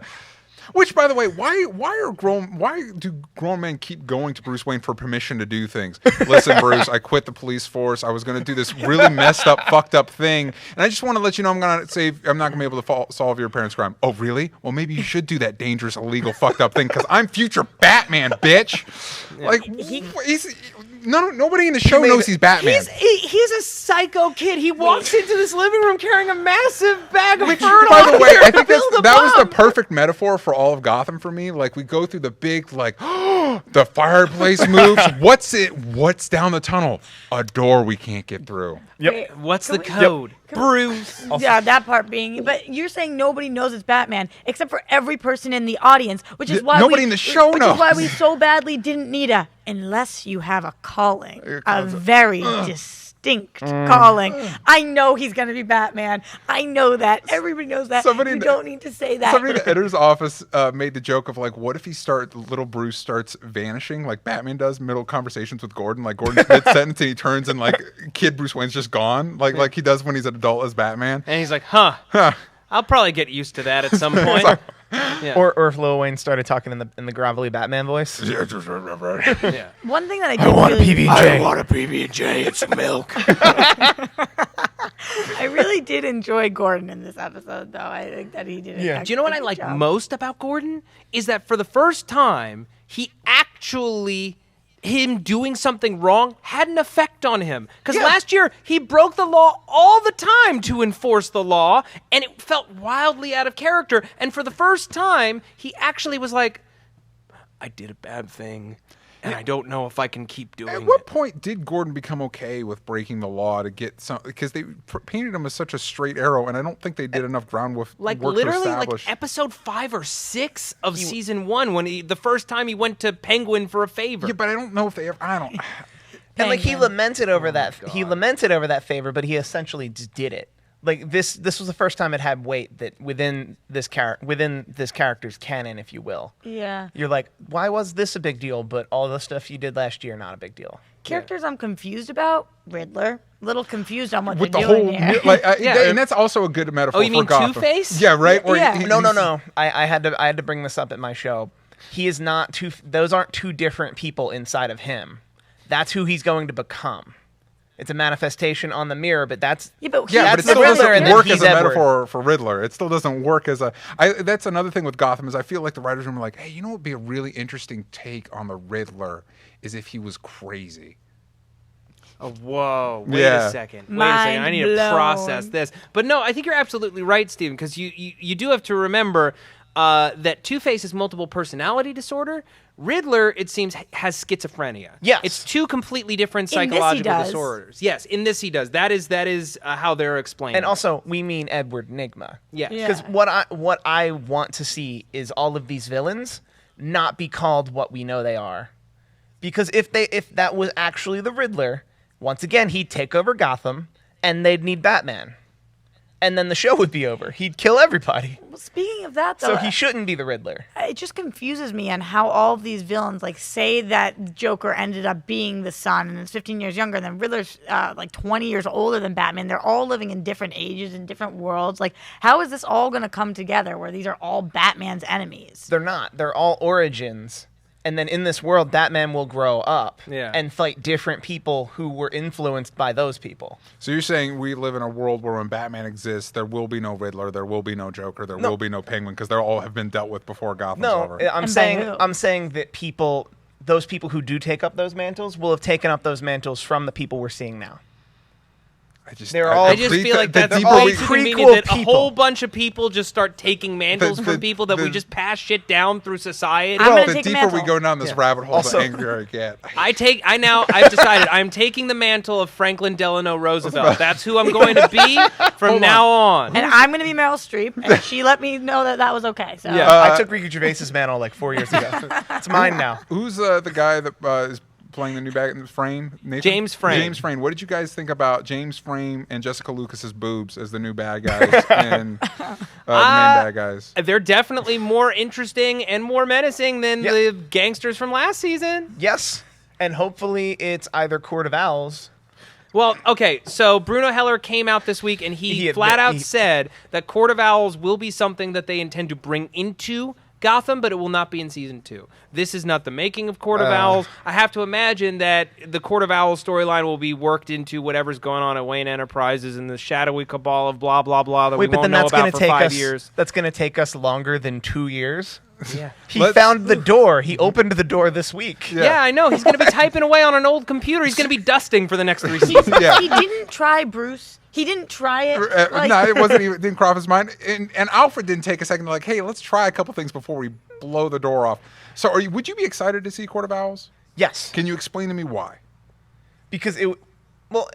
Which, by the way, why do grown men keep going to Bruce Wayne for permission to do things? Listen, Bruce, I quit the police force. I was going to do this really messed up, fucked up thing, and I just want to let you know I'm not going to be able to solve your parents' crime. Oh, really? Well, maybe you should do that dangerous, illegal, fucked up thing because I'm future Batman, bitch. Yeah. Like, nobody in the show knows he's Batman. He's a psycho kid. He walks into this living room carrying a massive bag of fertile. By the way, I think that was the perfect metaphor for all of Gotham for me. Like, we go through the big, like, the fireplace moves. What's down the tunnel? A door we can't get through. Yep. What's the code? Bruce. Yeah, that part being. But you're saying nobody knows it's Batman except for every person in the audience, which is why nobody in the show knows. Which is why we so badly didn't need unless you have a calling, a very distinct calling. I know he's going to be Batman. I know that. Everybody knows that. You don't need to say that. Somebody in the editor's office made the joke of, like, what if little Bruce starts vanishing like Batman does, middle conversations with Gordon, like Gordon's mid-sentence and he turns and, like, kid Bruce Wayne's just gone, like he does when he's an adult as Batman. And he's like, I'll probably get used to that at some point. Yeah. Or if Lil Wayne started talking in the gravelly Batman voice. Yeah. One thing that I did I want a PB&J. I want a PB&J. It's milk. I really did enjoy Gordon in this episode, though. I think that he did. Yeah. Do you know what I like most about Gordon? Is that for the first time, him doing something wrong had an effect on him. Because last year, he broke the law all the time to enforce the law, and it felt wildly out of character. And for the first time, he actually was like, I did a bad thing, and I don't know if I can keep doing it. At what point did Gordon become okay with breaking the law to get some? Because they painted him as such a straight arrow, and I don't think they did enough groundwork Like to literally, establish. like episode 5 or 6 of season 1, when the first time he went to Penguin for a favor. Yeah, but I don't know if they ever. I don't. And like he lamented over that. He lamented over that favor, but he essentially just did it. Like this was the first time it had weight that within this character's canon, if you will. Yeah. You're like, why was this a big deal, but all the stuff you did last year not a big deal? Characters I'm confused about, Riddler. Little confused on what With they're the doing whole, here. and that's also a good metaphor. Oh, you mean for Gotham. Two-Face? Yeah, right. Yeah. No. I had to bring this up at my show. He is not two. Those aren't two different people inside of him. That's who he's going to become. It's a manifestation on the mirror, but that's but it that's still the Riddler, doesn't and then work as he's a Edward. metaphor for Riddler. It still doesn't work as a. That's another thing with Gotham is I feel like the writers room are like, hey, you know what would be a really interesting take on the Riddler is if he was crazy. Oh, whoa. Wait Yeah. a second. I need to Mind process blown. this. But no, I think you're absolutely right, Stephen, because you do have to remember that Two-Face has multiple personality disorder. Riddler, it seems, has schizophrenia. Yes. It's two completely different In this he psychological does. disorders. Yes, in this he does. That is how they're explained. And also, we mean Edward Nygma. Yes. Yeah. Because what I want to see is all of these villains not be called what we know they are. Because if that was actually the Riddler, once again he'd take over Gotham, and they'd need Batman, and then the show would be over. He'd kill everybody. Well, speaking of that, though, So he shouldn't be the Riddler. it just confuses me on how all of these villains, like, say that Joker ended up being the son and is 15 years younger, and then Riddler's like 20 years older than Batman. They're all living in different ages in different worlds. Like, how is this all going to come together where these are all Batman's enemies? They're not. They're all origins. And then in this world, Batman will grow up and fight different people who were influenced by those people. So you're saying we live in a world where when Batman exists, there will be no Riddler, there will be no Joker, there will be no Penguin, because they all have been dealt with before Gotham's over. I'm saying that those people who do take up those mantles will have taken up those mantles from the people we're seeing now. I just feel like that's way too convenient that a whole bunch of people just start taking mantles from people that we just pass shit down through society. The deeper we go down this rabbit hole, the angrier I get. I've decided I'm taking the mantle of Franklin Delano Roosevelt. That's who I'm going to be from now on. And I'm going to be Meryl Streep, and she let me know that was okay. So I took Ricky Gervais's mantle like 4 years ago. It's mine now. Who's the guy that is playing the new bad in Frame? Nathan? James Frame. James Frame. What did you guys think about James Frame and Jessica Lucas's boobs as the new bad guys and the main bad guys? They're definitely more interesting and more menacing than the gangsters from last season. Yes, and hopefully it's either Court of Owls. Well, okay, so Bruno Heller came out this week and he flat out said that Court of Owls will be something that they intend to bring into Gotham, but it will not be in season 2. This is not the making of Court of Owls. I have to imagine that the Court of Owls storyline will be worked into whatever's going on at Wayne Enterprises and the shadowy cabal of blah, blah, blah that we won't know about for 5 years. That's going to take us longer than 2 years. Yeah. He found the door. He opened the door this week. Yeah, I know. He's going to be typing away on an old computer. He's going to be dusting for the next 3 seasons. He didn't try Bruce. He didn't try it. No, it wasn't even. Didn't cross his mind. And Alfred didn't take a second to like, hey, let's try a couple things before we blow the door off. So, would you be excited to see Court of Owls? Yes. Can you explain to me why? Because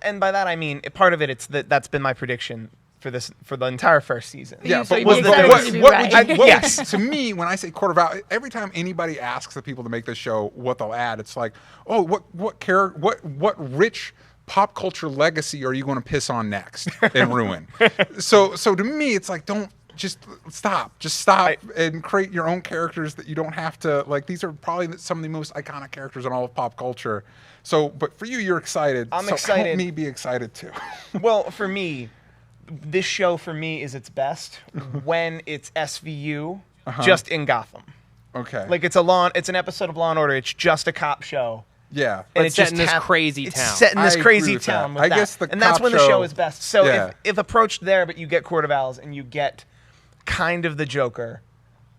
and by that I mean part of it. That's been my prediction for the entire first season. Yeah, so but yes. To me, when I say Court of Owls, every time anybody asks the people to make this show what they'll add, it's like, oh, what rich pop culture legacy are you going to piss on next and ruin? So to me, it's like, just stop and create your own characters that you don't have to, like, these are probably some of the most iconic characters in all of pop culture. So, but for you, you're excited. I'm excited. Help me be excited too. Well, for me, this show for me is its best when it's SVU just in Gotham. Okay. Like it's an episode of Law and Order. It's just a cop show. Yeah, and it's set in this crazy town. It's set in this crazy town. I guess and that's when the show is best. So if approached there, but you get Court of Owls and you get kind of the Joker,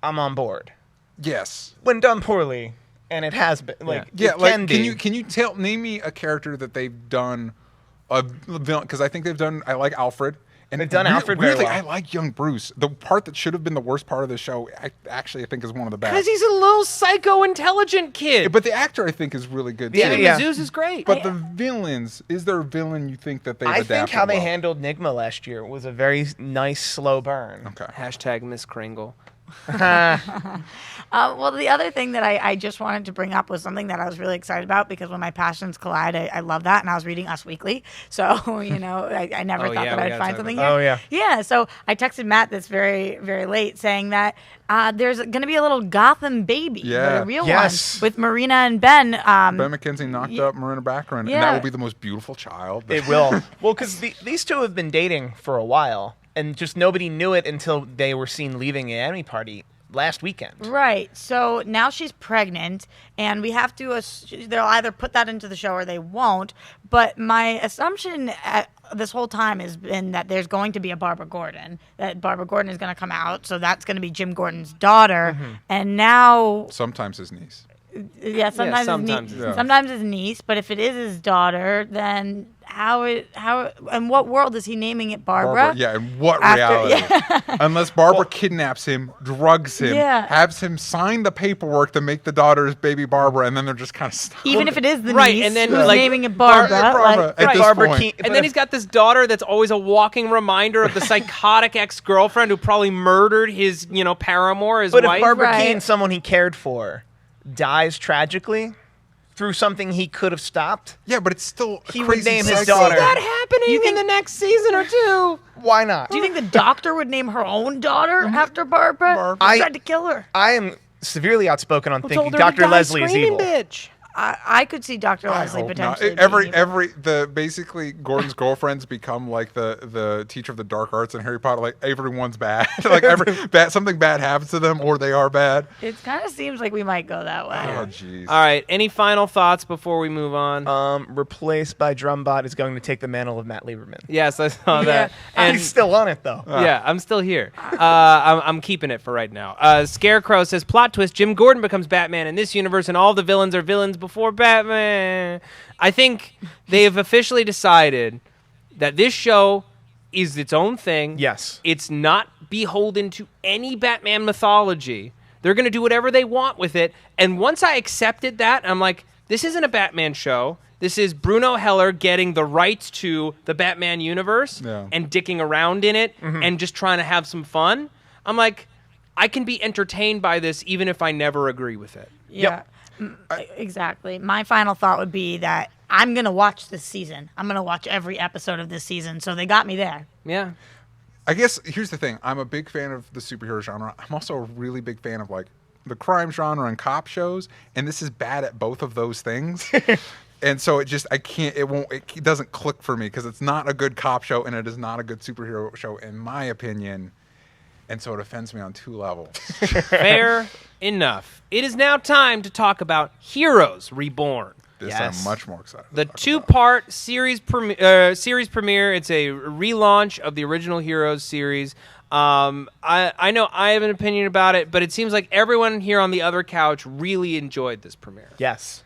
I'm on board. Yes. When done poorly, and it has been can you name me a character that they've done a villain? Because I think they've done. I like Alfred. And they've done Alfred weirdly, very well. I like young Bruce. The part that should have been the worst part of the show, I think is one of the best. Because he's a little psycho-intelligent kid. Yeah, but the actor, I think, is really good. David Mazouz is great. But the villains, is there a villain you think that they've adapted I think how they well? handled Nigma last year was a very nice, slow burn. Okay. Hashtag Miss Kringle. Well, the other thing that I just wanted to bring up was something that I was really excited about because when my passions collide, I love that. And I was reading Us Weekly. So, I never thought that I'd find something here. Oh, yeah. Yeah. So I texted Matt this very, very late saying that there's going to be a little Gotham baby. Yeah. A real one with Marina and Ben. Ben McKenzie knocked up Marina Baccarin. Yeah. And that will be the most beautiful child. It will. Well, because these two have been dating for a while. And just nobody knew it until they were seen leaving an Emmy party last weekend. Right. So now she's pregnant, and we have to. They'll either put that into the show or they won't. But my assumption this whole time has been that there's going to be a Barbara Gordon. That Barbara Gordon is going to come out, so that's going to be Jim Gordon's daughter. Mm-hmm. And now sometimes his niece. Yeah, sometimes his niece. But if it is his daughter, then how and what world is he naming it Barbara? Yeah, in what reality? Yeah. Unless Barbara kidnaps him, drugs him, has him sign the paperwork to make the daughter's baby Barbara, and then they're just kind of stuck. Even if it is the right, niece, and then who's naming it Barbara. And then he's got this daughter that's always a walking reminder of the psychotic ex-girlfriend who probably murdered his, paramour, his wife. But if Barbara Keaton, someone he cared for, dies tragically, through something he could have stopped. Yeah, but it's still a He would crazy name his cycle. daughter. See that happening You think- in the next season or two. Why not? Do you think the doctor would name her own daughter after Barbara? Barbara. He I- tried to kill her. I am severely outspoken on Who thinking told her to Dr. die Leslie is screaming, evil. bitch? I could see Dr. I Leslie hope not. potentially. being evil. Basically Gordon's girlfriends become like the teacher of the dark arts in Harry Potter. Like everyone's bad. Like something bad happens to them, or they are bad. It kind of seems like we might go that way. Oh jeez. All right. Any final thoughts before we move on? Replaced by Drumbot is going to take the mantle of Matt Lieberman. Yes, I saw that. And He's still on it though. yeah, I'm still here. I'm keeping it for right now. Scarecrow says, plot twist, Jim Gordon becomes Batman in this universe and all the villains are villains before Batman. I think they have officially decided that this show is its own thing. Yes. It's not beholden to any Batman mythology. They're going to do whatever they want with it. And once I accepted that, I'm like, this isn't a Batman show. This is Bruno Heller getting the rights to the Batman universe and dicking around in it and just trying to have some fun. I'm like, I can be entertained by this even if I never agree with it. Yeah. Exactly. My final thought would be that I'm going to watch this season. I'm going to watch every episode of this season. So they got me there. Yeah. I guess here's the thing. I'm a big fan of the superhero genre. I'm also a really big fan of like the crime genre and cop shows, and this is bad at both of those things. And so it doesn't click for me because it's not a good cop show and it is not a good superhero show in my opinion. And so it offends me on two levels. Fair enough. It is now time to talk about Heroes Reborn. This Yes. I'm much more excited. The to talk about. two-part series premiere. It's a relaunch of the original Heroes series. I know I have an opinion about it, but it seems like everyone here on the other couch really enjoyed this premiere. Yes.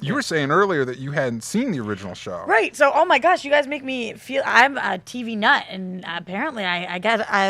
You were saying earlier that you hadn't seen the original show. Right. So, oh my gosh, you guys make me feel I'm a TV nut, and apparently I've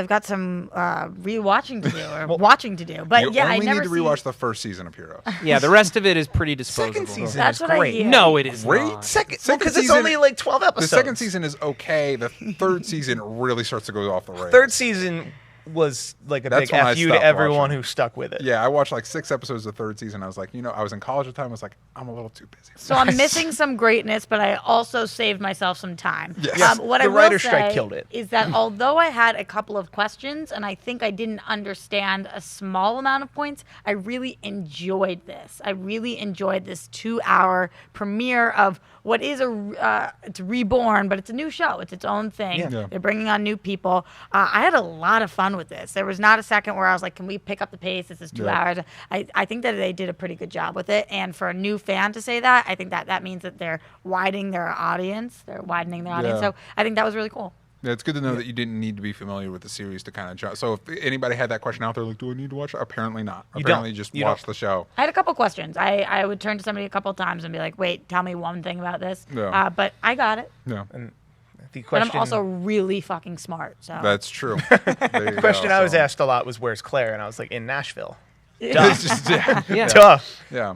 got some rewatching to do or watching to do. But You yeah, I only never need to rewatch the first season of Heroes. Yeah, the rest of it is pretty disposable. Second season That's is what I great. hear. No, it is Great. not. Second Second because it's season- only like 12 The episodes. second season is okay. The third season really starts to go off the rails. Third season was like a That's big when I F you to stopped everyone watching. who stuck with it. Yeah, I watched like 6 episodes of the third season. I was like, I was in college at the time. I was like, I'm a little too busy. So I'm missing some greatness, but I also saved myself some time. Yes. What The I will writer's strike say killed it. is that although I had a couple of questions and I think I didn't understand a small amount of points, I really enjoyed this. I really enjoyed this 2-hour premiere of what is it's Reborn, but it's a new show. It's its own thing. Yeah. Yeah. They're bringing on new people. I had a lot of fun with this. There was not a second where I was like, can we pick up the pace? This is 2 Yeah. hours. I think that they did a pretty good job with it. And for a new fan to say that, I think that means that they're widening their audience. They're widening their audience. Yeah. So I think that was really cool. Yeah, it's good to know that you didn't need to be familiar with the series to kind of judge. So if anybody had that question out there, like, do I need to watch it? Apparently not. You Apparently don't. just You watch don't. the show. I had a couple questions. I would turn to somebody a couple times and be like, wait, tell me one thing about this. Yeah. But I got it. Yeah, The But question, I'm also really fucking smart. So that's true. The question I was asked a lot was, "Where's Claire?" And I was like, "In Nashville." It's just, yeah. Yeah. Duh. Yeah.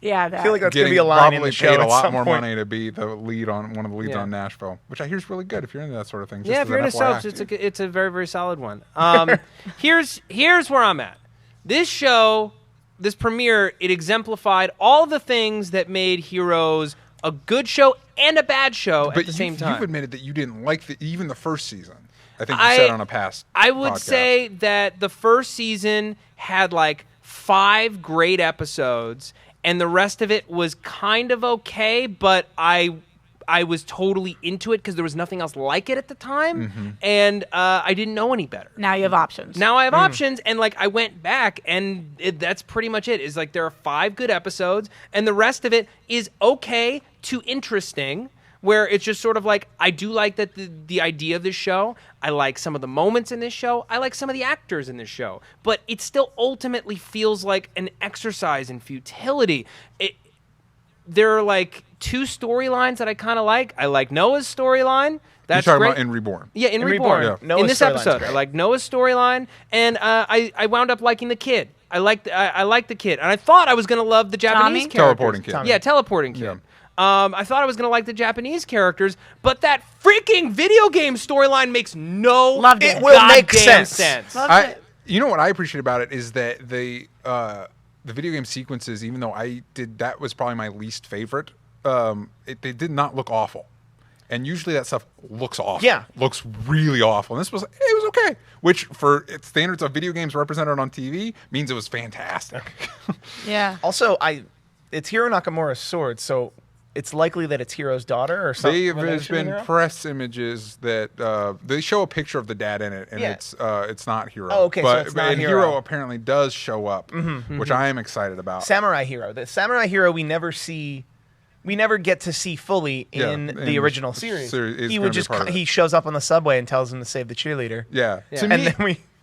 yeah, I feel like that's gonna Getting be a line in probably the show paid a at lot some more point. money to be the lead on one of the leads Yeah. on Nashville, which I hear is really good if you're into that sort of thing. Just Yeah, as if you're an into FYI. soaps, it's a very, very solid one. Here's where I'm at. This show, this premiere, it exemplified all the things that made Heroes a good show and a bad show at the same time. You've admitted that you didn't like even the first season. I think you said on a past I would podcast. say that the first season had like 5 great episodes, and the rest of it was kind of okay, but I was totally into it because there was nothing else like it at the time, Mm-hmm. and I didn't know any better. now you have options. Now I have options, and like I went back, and that's pretty much it. Is like there are 5 good episodes, and the rest of it is okay to interesting. Where it's just sort of like, I do like that the idea of this show. I like some of the moments in this show. I like some of the actors in this show. But it still ultimately feels like an exercise in futility. There are like 2 storylines that I kind of like. I like Noah's storyline. That's You're talking great. about in Reborn. Yeah, in In Reborn. Reborn, yeah. In Noah's this storyline's episode, great. I like Noah's storyline, and I wound up liking the kid. I liked the kid, and I thought I was gonna love the Japanese Tommy? characters. Teleporting kid. Tommy. Yeah, teleporting kid. Yeah. I thought I was gonna like the Japanese characters, but that freaking video game storyline makes no Loved it. It will make goddamn sense. Loved I, it. you know what I appreciate about it is that they the video game sequences, even though that was probably my least favorite, they did not look awful. And usually that stuff looks awful. Yeah. Looks really awful. And it was okay. Which, for standards of video games represented on TV, means it was fantastic. Yeah. Also, it's Hiro Nakamura's sword, so it's likely that it's Hiro's daughter or something. There's been press images that they show a picture of the dad in it, and it's not Hiro. Oh, okay, so it's not and Hiro. Hiro apparently does show up, which I am excited about. Samurai Hiro. The Samurai Hiro we never get to see fully in the original series. He would just he shows up on the subway and tells him to save the cheerleader. Yeah.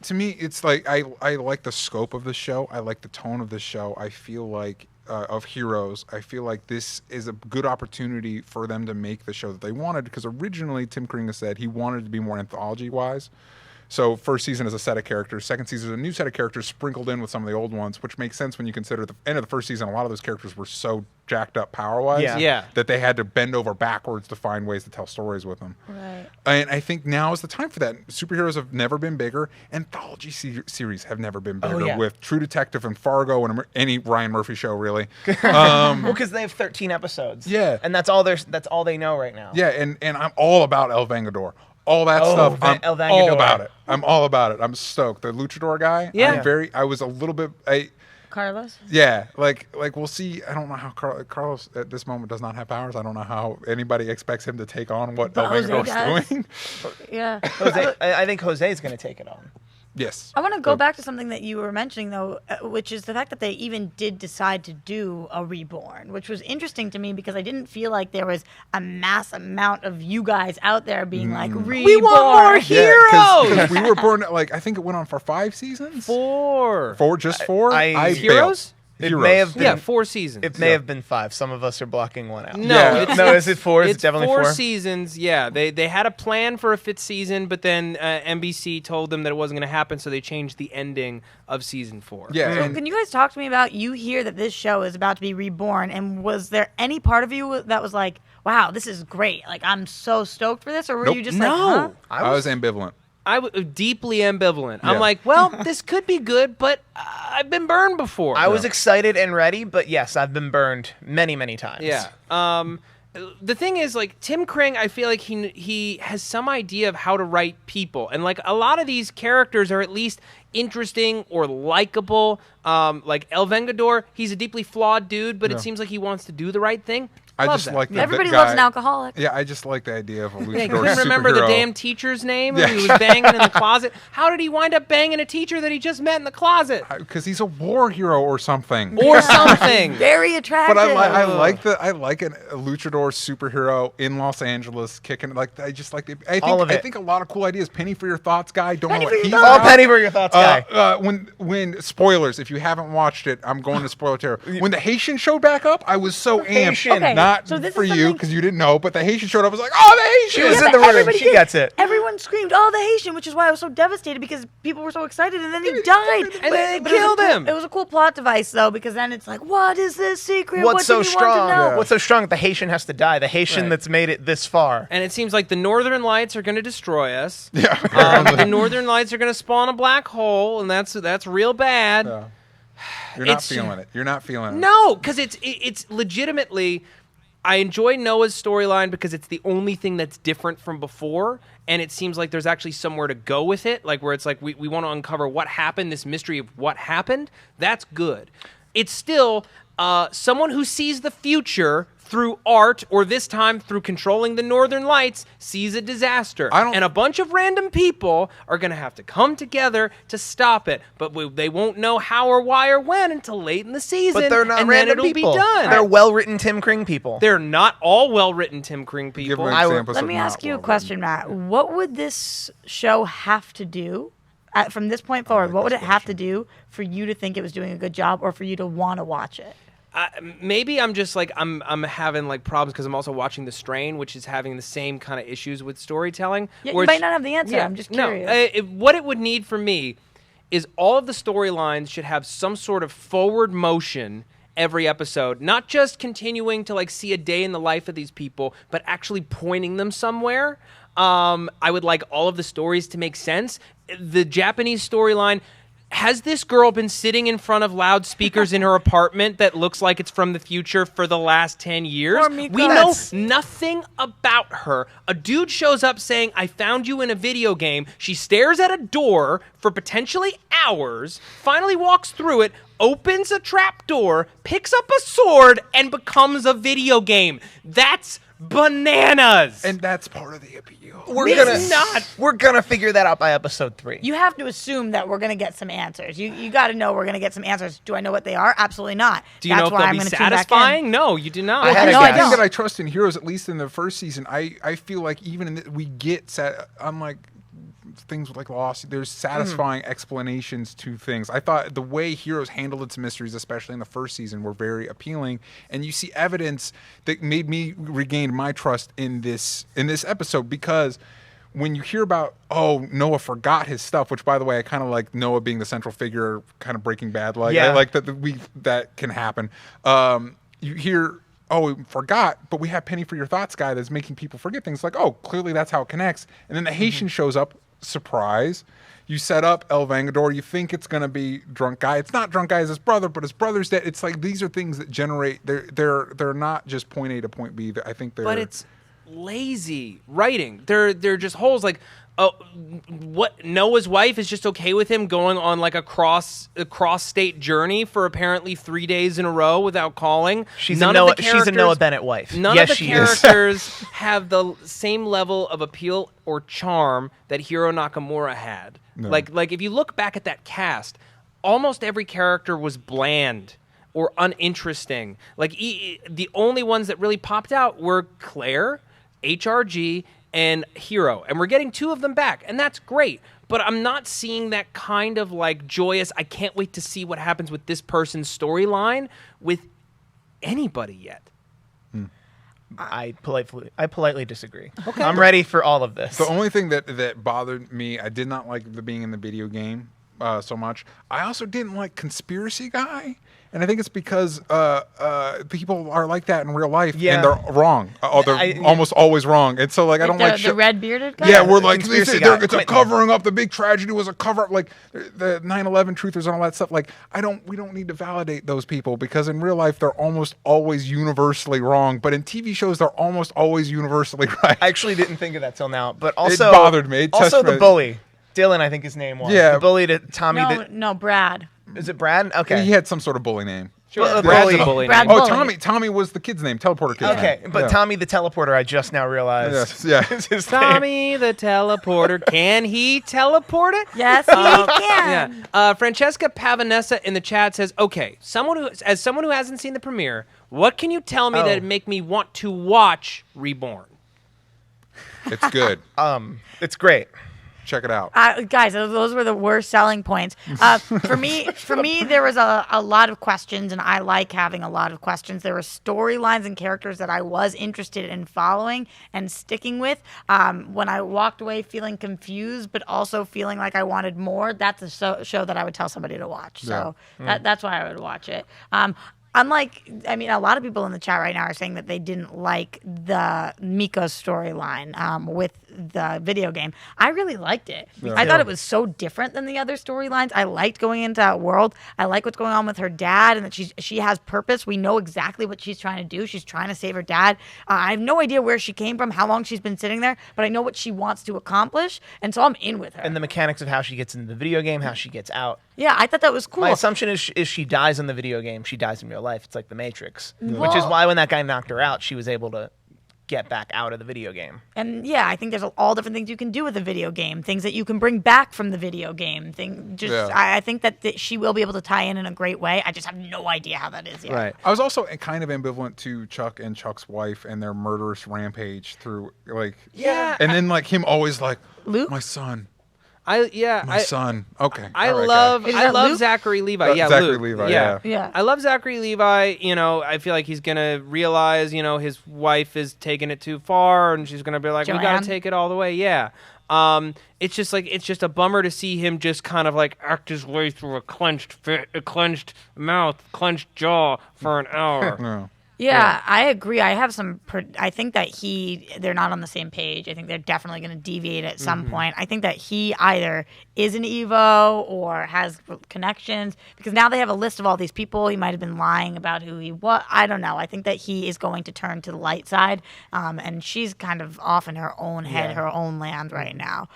To me, it's like I like the scope of the show. I like the tone of the show. I feel like of Heroes, I feel like this is a good opportunity for them to make the show that they wanted, because originally Tim Kringa said he wanted it to be more anthology-wise. So first season is a set of characters. Second season is a new set of characters sprinkled in with some of the old ones, which makes sense when you consider the end of the first season, a lot of those characters were so jacked up power-wise that they had to bend over backwards to find ways to tell stories with them. Right. And I think now is the time for that. Superheroes have never been bigger. Anthology series have never been bigger, with True Detective and Fargo and any Ryan Murphy show, really. Well, because they have 13 episodes. Yeah. And that's all they know right now. Yeah, and I'm all about El Vengador. All that stuff, I'm all about it. I'm all about it. I'm stoked. The luchador guy, I was a little bit... Carlos? Yeah, like we'll see. I don't know how Carlos at this moment does not have powers. I don't know how anybody expects him to take on what El Vengador's doing. Yeah. I think Jose's going to take it on. Yes. I want to go back to something that you were mentioning, though, which is the fact that they even did decide to do a Reborn, which was interesting to me because I didn't feel like there was a mass amount of you guys out there being like, Reborn. We want more Heroes! Because we were born, I think it went on for 5 seasons? 4. 4? Just 4? I Heroes? It may have been, 4 seasons. It may have been 5. Some of us are blocking one out. No, is it 4? It's definitely 4 seasons. Yeah, they had a plan for a 5th season, but then NBC told them that it wasn't going to happen, so they changed the ending of season 4. Yeah. So can you guys talk to me about, you hear that this show is about to be reborn, and was there any part of you that was like, wow, this is great, like I'm so stoked for this, or were you just like, huh? I was ambivalent. I was deeply ambivalent. I'm like, well, this could be good, but I've been burned before. I was excited and ready, but yes, I've been burned many, many times. Yeah. The thing is, like, Tim Kring, I feel like he has some idea of how to write people. And, like, a lot of these characters are at least interesting or likable. Like, El Vengador, he's a deeply flawed dude, but it seems like he wants to do the right thing. I just like that. Everybody loves an alcoholic. Yeah, I just like the idea of a luchador Yeah, you couldn't remember the superhero. damn teacher's name who he was banging in the closet. How did he wind up banging a teacher that he just met in the closet? Because he's a war hero or something. Or something. Very attractive. But I like a luchador superhero in Los Angeles kicking. Like, I just like the. I think a lot of cool ideas. Penny for your thoughts, guy. Don't know what he's all penny for your thoughts, guy. When spoilers, if you haven't watched it, I'm going to spoiler territory. When the Haitian showed back up, I was so amped. Okay, Not so this for is you because you didn't know, but the Haitian showed up. I was like, oh, the Haitian. She was in the room. She gets it. Everyone screamed, "Oh, the Haitian!" which is why I was so devastated because people were so excited, and then he died. And then they killed him. It was a cool plot device, though, because then it's like, what is this secret? What's what so do you strong? want to know? What's so strong that the Haitian has to die? The Haitian that's made it this far. And it seems like the Northern Lights are going to destroy us. Yeah. The Northern Lights are going to spawn a black hole, and that's real bad. You're not feeling it. You're not feeling it. No, because it's legitimately. I enjoy Noah's storyline because it's the only thing that's different from before, and it seems like there's actually somewhere to go with it, like where it's like we want to uncover what happened, this mystery of what happened. That's good. It's still someone who sees the future through art, or this time through controlling the Northern Lights, sees a disaster. And a bunch of random people are going to have to come together to stop it. But they won't know how or why or when until late in the season. But they're not and random then it'll people. be done. They're well-written Tim Kring people. They're not all well-written Tim Kring people. Let me ask you a question, Matt. What would this show have to do, from this point forward, what would it have to do for you to think it was doing a good job or for you to want to watch it? Maybe I'm just like I'm having like problems because I'm also watching The Strain, which is having the same kind of issues with storytelling. Yeah, you might not have the answer. I'm just curious. No, what it would need for me is all of the storylines should have some sort of forward motion every episode, not just continuing to like see a day in the life of these people, but actually pointing them somewhere. I would like all of the stories to make sense. The Japanese storyline, has this girl been sitting in front of loudspeakers in her apartment that looks like it's from the future for the last 10 years? Poor Miko. We know nothing about her. A dude shows up saying, I found you in a video game. She stares at a door for potentially hours, finally walks through it, opens a trap door, picks up a sword, and becomes a video game. That's bananas. And that's part of the appeal. We're gonna figure that out by episode 3. You have to assume that we're going to get some answers. You got to know we're going to get some answers. Do I know what they are? Absolutely not. Do you know if they'll be satisfying? No, you do not. I had a No, I guess. The thing don't. that I trust in Heroes, at least in the first season, I feel like even in we get unlike things like Lost, there's satisfying explanations to things. I thought the way Heroes handled its mysteries, especially in the first season, were very appealing, and you see evidence that made me regain my trust in this episode, because when you hear about, Noah forgot his stuff, which, by the way, I kind of like Noah being the central figure, kind of Breaking Bad. Like, Yeah. I like that can happen. You hear, we forgot, but we have Penny for Your Thoughts guy that's making people forget things. Like, clearly that's how it connects. And then the Haitian shows up, surprise. You set up El Vengador. You think it's going to be Drunk Guy. It's not Drunk Guy, it's his brother, but his brother's dead. It's like these are things that generate, they're not just point A to point B. I think they're... But it's lazy writing. They're just holes. Like, what Noah's wife is just okay with him going on like a cross state journey for apparently 3 days in a row without calling. She's a Noah Bennett wife. None of the characters have the same level of appeal or charm that Hiro Nakamura had. No. Like if you look back at that cast, almost every character was bland or uninteresting. Like the only ones that really popped out were Claire, HRG, and Hero, and we're getting 2 of them back, and that's great. But I'm not seeing that kind of like joyous, I can't wait to see what happens with this person's storyline with anybody yet. I politely disagree. Okay. I'm ready for all of this. The only thing that bothered me, I did not like the being in the video game so much. I also didn't like Conspiracy Guy. And I think it's because people are like that in real life, and they're wrong. They're almost always wrong. And so, like, I don't like the red bearded guy. Yeah, we're like, Conspiracy guy, it's a covering up. The big tragedy was a cover up. Like the 9/11 truthers and all that stuff. Like, we don't need to validate those people, because in real life they're almost always universally wrong. But in TV shows they're almost always universally right. I actually didn't think of that till now. But also, it bothered me. It also, the me. bully, Dylan, I think his name was. Yeah. The bully to Tommy. No, Brad. Is it Brad? Okay. He had some sort of bully name. Well, Brad's bully. a bully Brad name. Bully. Tommy was the kid's name. Teleporter kid's name. Okay, but Yeah. Tommy the teleporter, I just now realized. Yes, yeah. is his name. Tommy the teleporter. Can he teleport it? Yes, he can. Yeah. Francesca Pavanessa in the chat says, "Okay, someone who hasn't seen the premiere, what can you tell me that'd make me want to watch Reborn?" It's good. It's great. Check it out. Guys, those were the worst selling points. For me, there was a lot of questions, and I like having a lot of questions. There were storylines and characters that I was interested in following and sticking with. When I walked away feeling confused, but also feeling like I wanted more, that's a show that I would tell somebody to watch. So that's why I would watch it. Unlike, a lot of people in the chat right now are saying that they didn't like the Miko storyline with the video game. I really liked it. Yeah. I thought it was so different than the other storylines. I liked going into that world. I like what's going on with her dad, and that she has purpose. We know exactly what she's trying to do. She's trying to save her dad. I have no idea where she came from, how long she's been sitting there, but I know what she wants to accomplish, and so I'm in with her. And the mechanics of how she gets into the video game, how she gets out. Yeah, I thought that was cool. My assumption is she dies in the video game, she dies in real life. It's like the Matrix, which is Well- why when that guy knocked her out, she was able to get back out of the video game. And yeah, I think there's all different things you can do with a video game, things that you can bring back from the video game. I think that she will be able to tie in a great way. I just have no idea how that is yet. Right. I was also kind of ambivalent to Chuck and Chuck's wife and their murderous rampage through, like, and then like him always like, Luke? my son. My son. Okay. I All right, love guys. Is that Luke? Zachary Levi. Yeah, Zachary Luke. Levi, yeah. I love Zachary Levi. I feel like he's gonna realize, his wife is taking it too far, and she's gonna be like, we Joanne? gotta take it all the way. Yeah. It's just a bummer to see him just kind of like act his way through a clenched mouth, clenched jaw for an hour. No. Yeah, I agree. I have some. I think that they're not on the same page. I think they're definitely going to deviate at some point. I think that he either is an Evo or has connections, because now they have a list of all these people. He might have been lying about who he was. I don't know. I think that he is going to turn to the light side, and she's kind of off in her own head, her own land right now.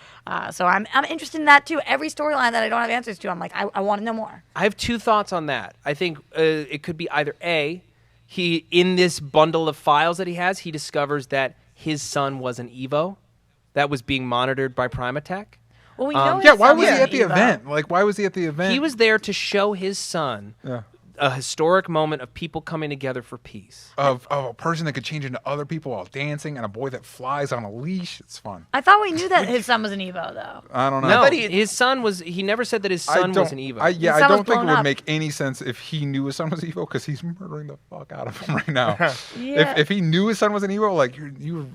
So I'm interested in that too. Every storyline that I don't have answers to, I'm like, I want to know more. I have 2 thoughts on that. I think it could be either A, he, in this bundle of files that he has, he discovers that his son was an Evo that was being monitored by Primatech. Well, we know. Yeah, why was he he's at the an Evo. event? Like, why was he at the event? He was there to show his son a historic moment of people coming together for peace. Of a person that could change into other people while dancing, and a boy that flies on a leash. It's fun. I thought we knew that his son was an Evo, though. I don't know. No, but his son was. He never said that his son was an Evo. I His son don't was think it blown would up. make any sense if he knew his son was Evo, because he's murdering the fuck out of him right now. Yeah. If he knew his son was an Evo, like you're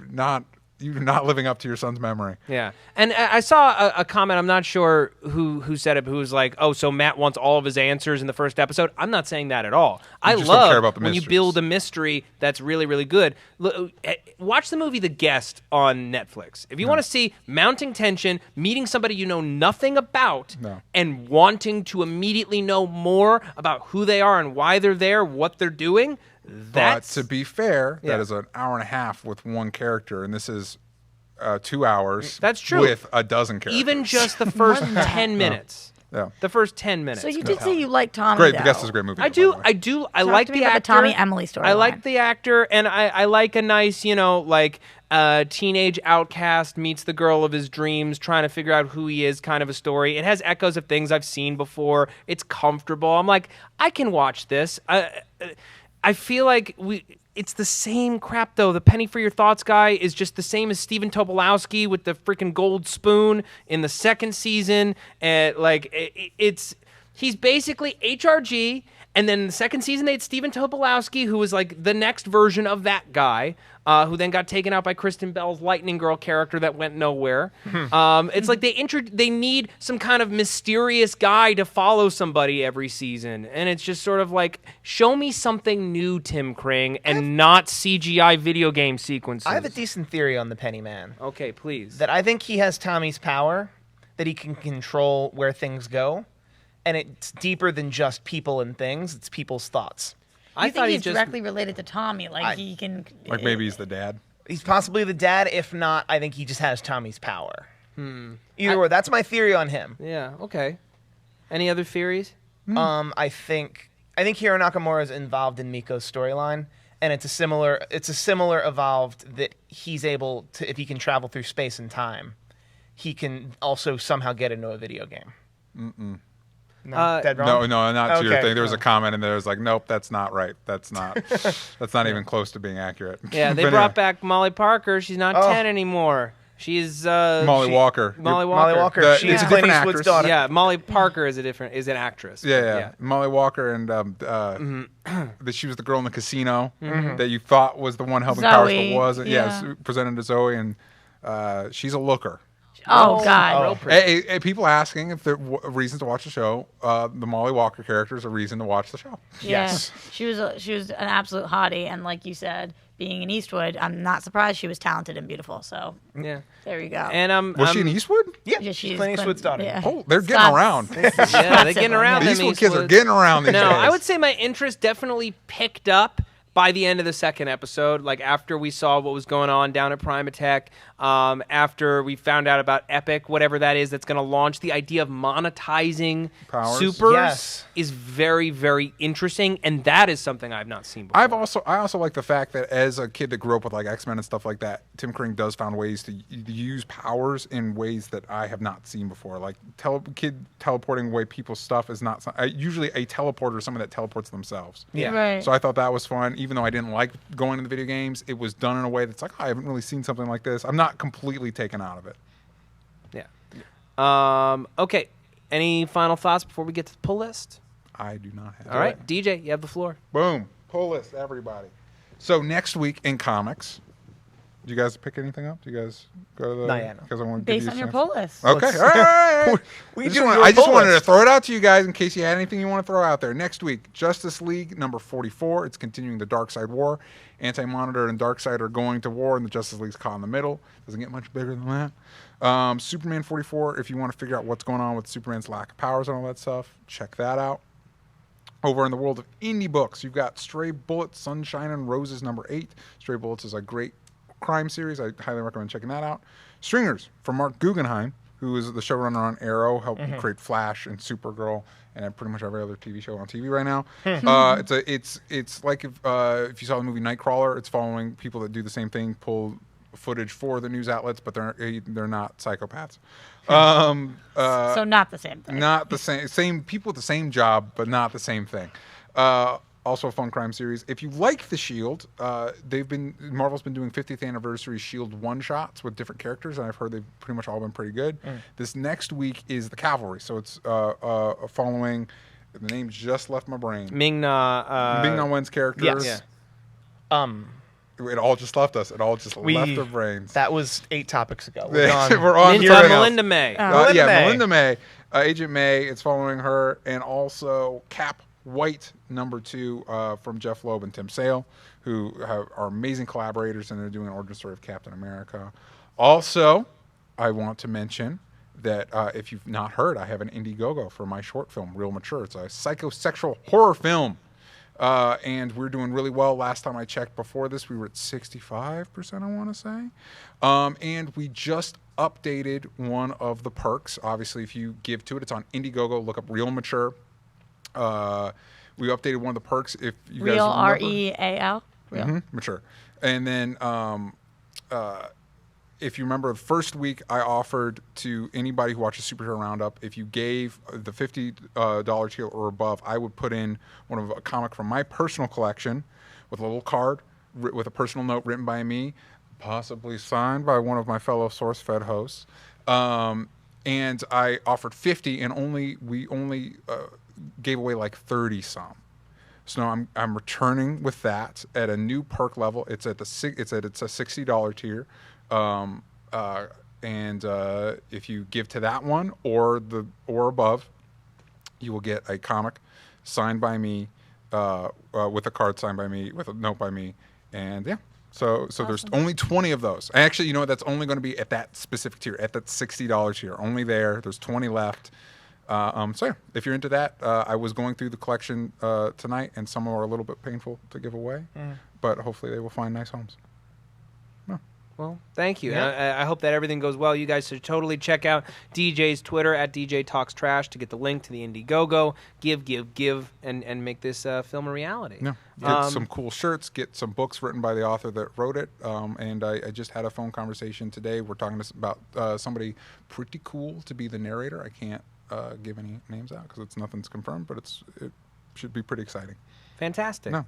not living up to your son's memory. Yeah, and I saw a comment. I'm not sure who said it, but who was like, "Oh, so Matt wants all of his answers in the first episode." I'm not saying that at all. I just don't care love about the when you mysteries. build a mystery that's really, really good. Watch the movie The Guest on Netflix. If you want to see mounting tension, meeting somebody you know nothing about, and wanting to immediately know more about who they are and why they're there, what they're doing. But to be fair, that is an hour and a half with one character, and this is 2 hours. That's true. With a dozen characters. Even just the first 10 minutes. Yeah. The first 10 minutes. So you did say you like Tommy. Great. though. The Guest is a great movie. I by do. the way. I Talk like to me the about actor. the Tommy Emily storyline. I like the actor, and I like a nice, teenage outcast meets the girl of his dreams, trying to figure out who he is kind of a story. It has echoes of things I've seen before. It's comfortable. I'm like, I can watch this. I feel like it's the same crap, though. The Penny for Your Thoughts guy is just the same as Stephen Tobolowsky with the freaking gold spoon in the second season. And he's basically HRG. And then in the second season, they had Stephen Tobolowsky, who was like the next version of that guy, who then got taken out by Kristen Bell's Lightning Girl character that went nowhere. It's like they need some kind of mysterious guy to follow somebody every season. And it's just sort of like, show me something new, Tim Kring, and not CGI video game sequences. I have a decent theory on the Penny Man. Okay, please. That I think he has Tommy's power, that he can control where things go. And it's deeper than just people and things. It's people's thoughts. I think he's directly related to Tommy. Like he can. Like maybe he's the dad. He's possibly the dad. If not, I think he just has Tommy's power. Either way, that's my theory on him. Yeah. Okay. Any other theories? I think Hiro Nakamura is involved in Miko's storyline, and it's a similar evolved that he's able to, if he can travel through space and time, he can also somehow get into a video game. No, dead wrong? No, not to your Okay. thing. There was a comment in there that was like, nope, that's not right. That's not even close to being accurate. Yeah, they But brought anyway, back Molly Parker. She's not 10 anymore. She's Molly Walker. Molly Molly Walker. Walker. She's it's a Clint different Eastwood's actress. daughter. Yeah, Molly Parker is an actress. Yeah. Molly Walker, and she was the girl in the casino that you thought was the one helping powers, but wasn't. Yeah. Presented to Zoe, and she's a looker. Oh God. Real pretty. Hey, people asking if there are reasons to watch the show. The Molly Walker character is a reason to watch the show. Yes. Yeah. She was an absolute hottie, and like you said, being in Eastwood, I'm not surprised she was talented and beautiful. So Yeah. there you go. And Was she in Eastwood? Yeah, she's Clint Eastwood's daughter. Yeah. Oh, they're getting Scott's- around. yeah, they're getting around. The them Eastwood kids are Eastwoods. getting around these No, days. I would say my interest definitely picked up by the end of the second episode, like after we saw what was going on down at Primatech, after we found out about Epic, whatever that is, that's going to launch, the idea of monetizing Powers? supers Yes. is very, very interesting, and that is something I've not seen before. I also like the fact that as a kid that grew up with like X-Men and stuff like that, Tim Kring does found ways to use powers in ways that I have not seen before. Like kid teleporting away people's stuff is not usually a teleporter is someone that teleports themselves. Yeah. Right. So I thought that was fun, even though I didn't like going into video games. It was done in a way that's like, I haven't really seen something like this. I'm not completely taken out of it. Yeah. Okay. Any final thoughts before we get to the pull list? I do not have. All right, DJ, you have the floor. Boom. Pull list, everybody. So next week in comics, Do you guys pick anything up? Do you guys go to the? Not yet, no. Because I want to Based on your poll list. Okay, Let's- all right. I just wanted to list. throw it out to you guys in case you had anything you want to throw out there. Next week, Justice League number 44. It's continuing the Darkseid War. Anti-Monitor and Darkseid are going to war, and the Justice League's caught in the middle. Doesn't get much bigger than that. Superman 44. If you want to figure out what's going on with Superman's lack of powers and all that stuff, check that out. Over in the world of indie books, you've got Stray Bullets, Sunshine and Roses number 8. Stray Bullets is a great crime series. I highly recommend checking that out. Stringers from Mark Guggenheim, who is the showrunner on Arrow, helped create Flash and Supergirl and pretty much every other TV show on TV right now. It's like if you saw the movie Nightcrawler, it's following people that do the same thing, pull footage for the news outlets, but they're not psychopaths. So not the same thing. Not the same people with the same job, but not the same thing. Also a fun crime series. If you like The Shield, Marvel's been doing 50th anniversary Shield one-shots with different characters, and I've heard they've pretty much all been pretty good. This next week is The Cavalry, so it's following. The name just left my brain. Ming-Na Wen's character. Yes. Yeah. It all just left us. It all just left our brains. That was 8 topics ago. We're on Melinda May. Melinda May. Agent May. It's following her, and also Cap White number 2 from Jeff Loeb and Tim Sale, who are amazing collaborators, and they're doing an origin story of Captain America. Also, I want to mention that if you've not heard, I have an Indiegogo for my short film, Real Mature. It's a psychosexual horror film. And we're doing really well. Last time I checked before this, we were at 65%, I want to say. And we just updated one of the perks. Obviously, if you give to it, it's on Indiegogo. Look up Real Mature. We updated one of the perks. If you guys remember. R-E-A-L? Real. Mature. And then if you remember, the first week I offered to anybody who watches Superhero Roundup, if you gave the $50 tier or above, I would put in a comic from my personal collection with a little card with a personal note written by me, possibly signed by one of my fellow SourceFed hosts. And I offered 50, and we only gave away like 30 some. So now I'm returning with that at a new perk level. It's a $60 tier. And if you give to that one or above, you will get a comic signed by me, with a card signed by me, with a note by me, and yeah. So awesome. There's only 20 of those. Actually, you know what? That's only going to be at that specific tier, at that $60 tier. Only there. There's 20 left. So yeah, if you're into that, I was going through the collection tonight, and some are a little bit painful to give away, but hopefully they will find nice homes. Well, thank you. Yeah. And I hope that everything goes well. You guys should totally check out DJ's Twitter at DJ Talks Trash to get the link to the Indiegogo. Give, and make this film a reality. Yeah. Get some cool shirts, get some books written by the author that wrote it. And I just had a phone conversation today. We're talking about somebody pretty cool to be the narrator. I can't give any names out because nothing's confirmed, but it should be pretty exciting. Fantastic. No.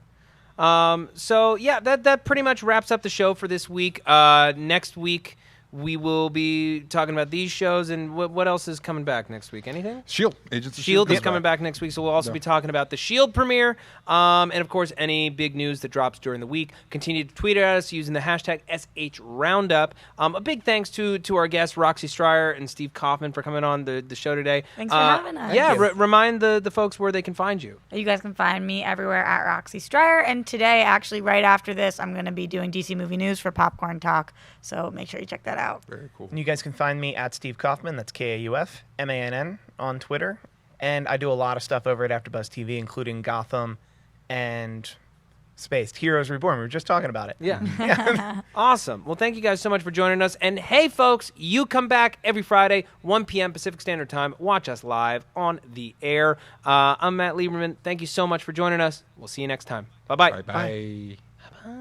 So yeah, that pretty much wraps up the show for this week. Next week we will be talking about these shows, and what else is coming back next week? Anything? Shield. Agents of Shield is coming back next week, so we'll also be talking about the Shield premiere, and of course any big news that drops during the week. Continue to tweet at us using the hashtag #SHRoundup. A big thanks to our guests Roxy Stryer and Steve Kaufman for coming on the show today. Thanks for having us. Yeah, remind the folks where they can find you. You guys can find me everywhere at Roxy Stryer, and today, actually, right after this, I'm going to be doing DC Movie News for Popcorn Talk, so make sure you check that out. Very cool. You guys can find me at Steve Kaufman. That's KAUFMANN on Twitter. And I do a lot of stuff over at AfterBuzz TV, including Gotham and Spaced. Heroes Reborn. We were just talking about it. Yeah. Awesome. Well, thank you guys so much for joining us. And hey, folks, you come back every Friday, 1 p.m. Pacific Standard Time. Watch us live on the air. I'm Matt Lieberman. Thank you so much for joining us. We'll see you next time. Bye-bye. Bye-bye. Bye-bye.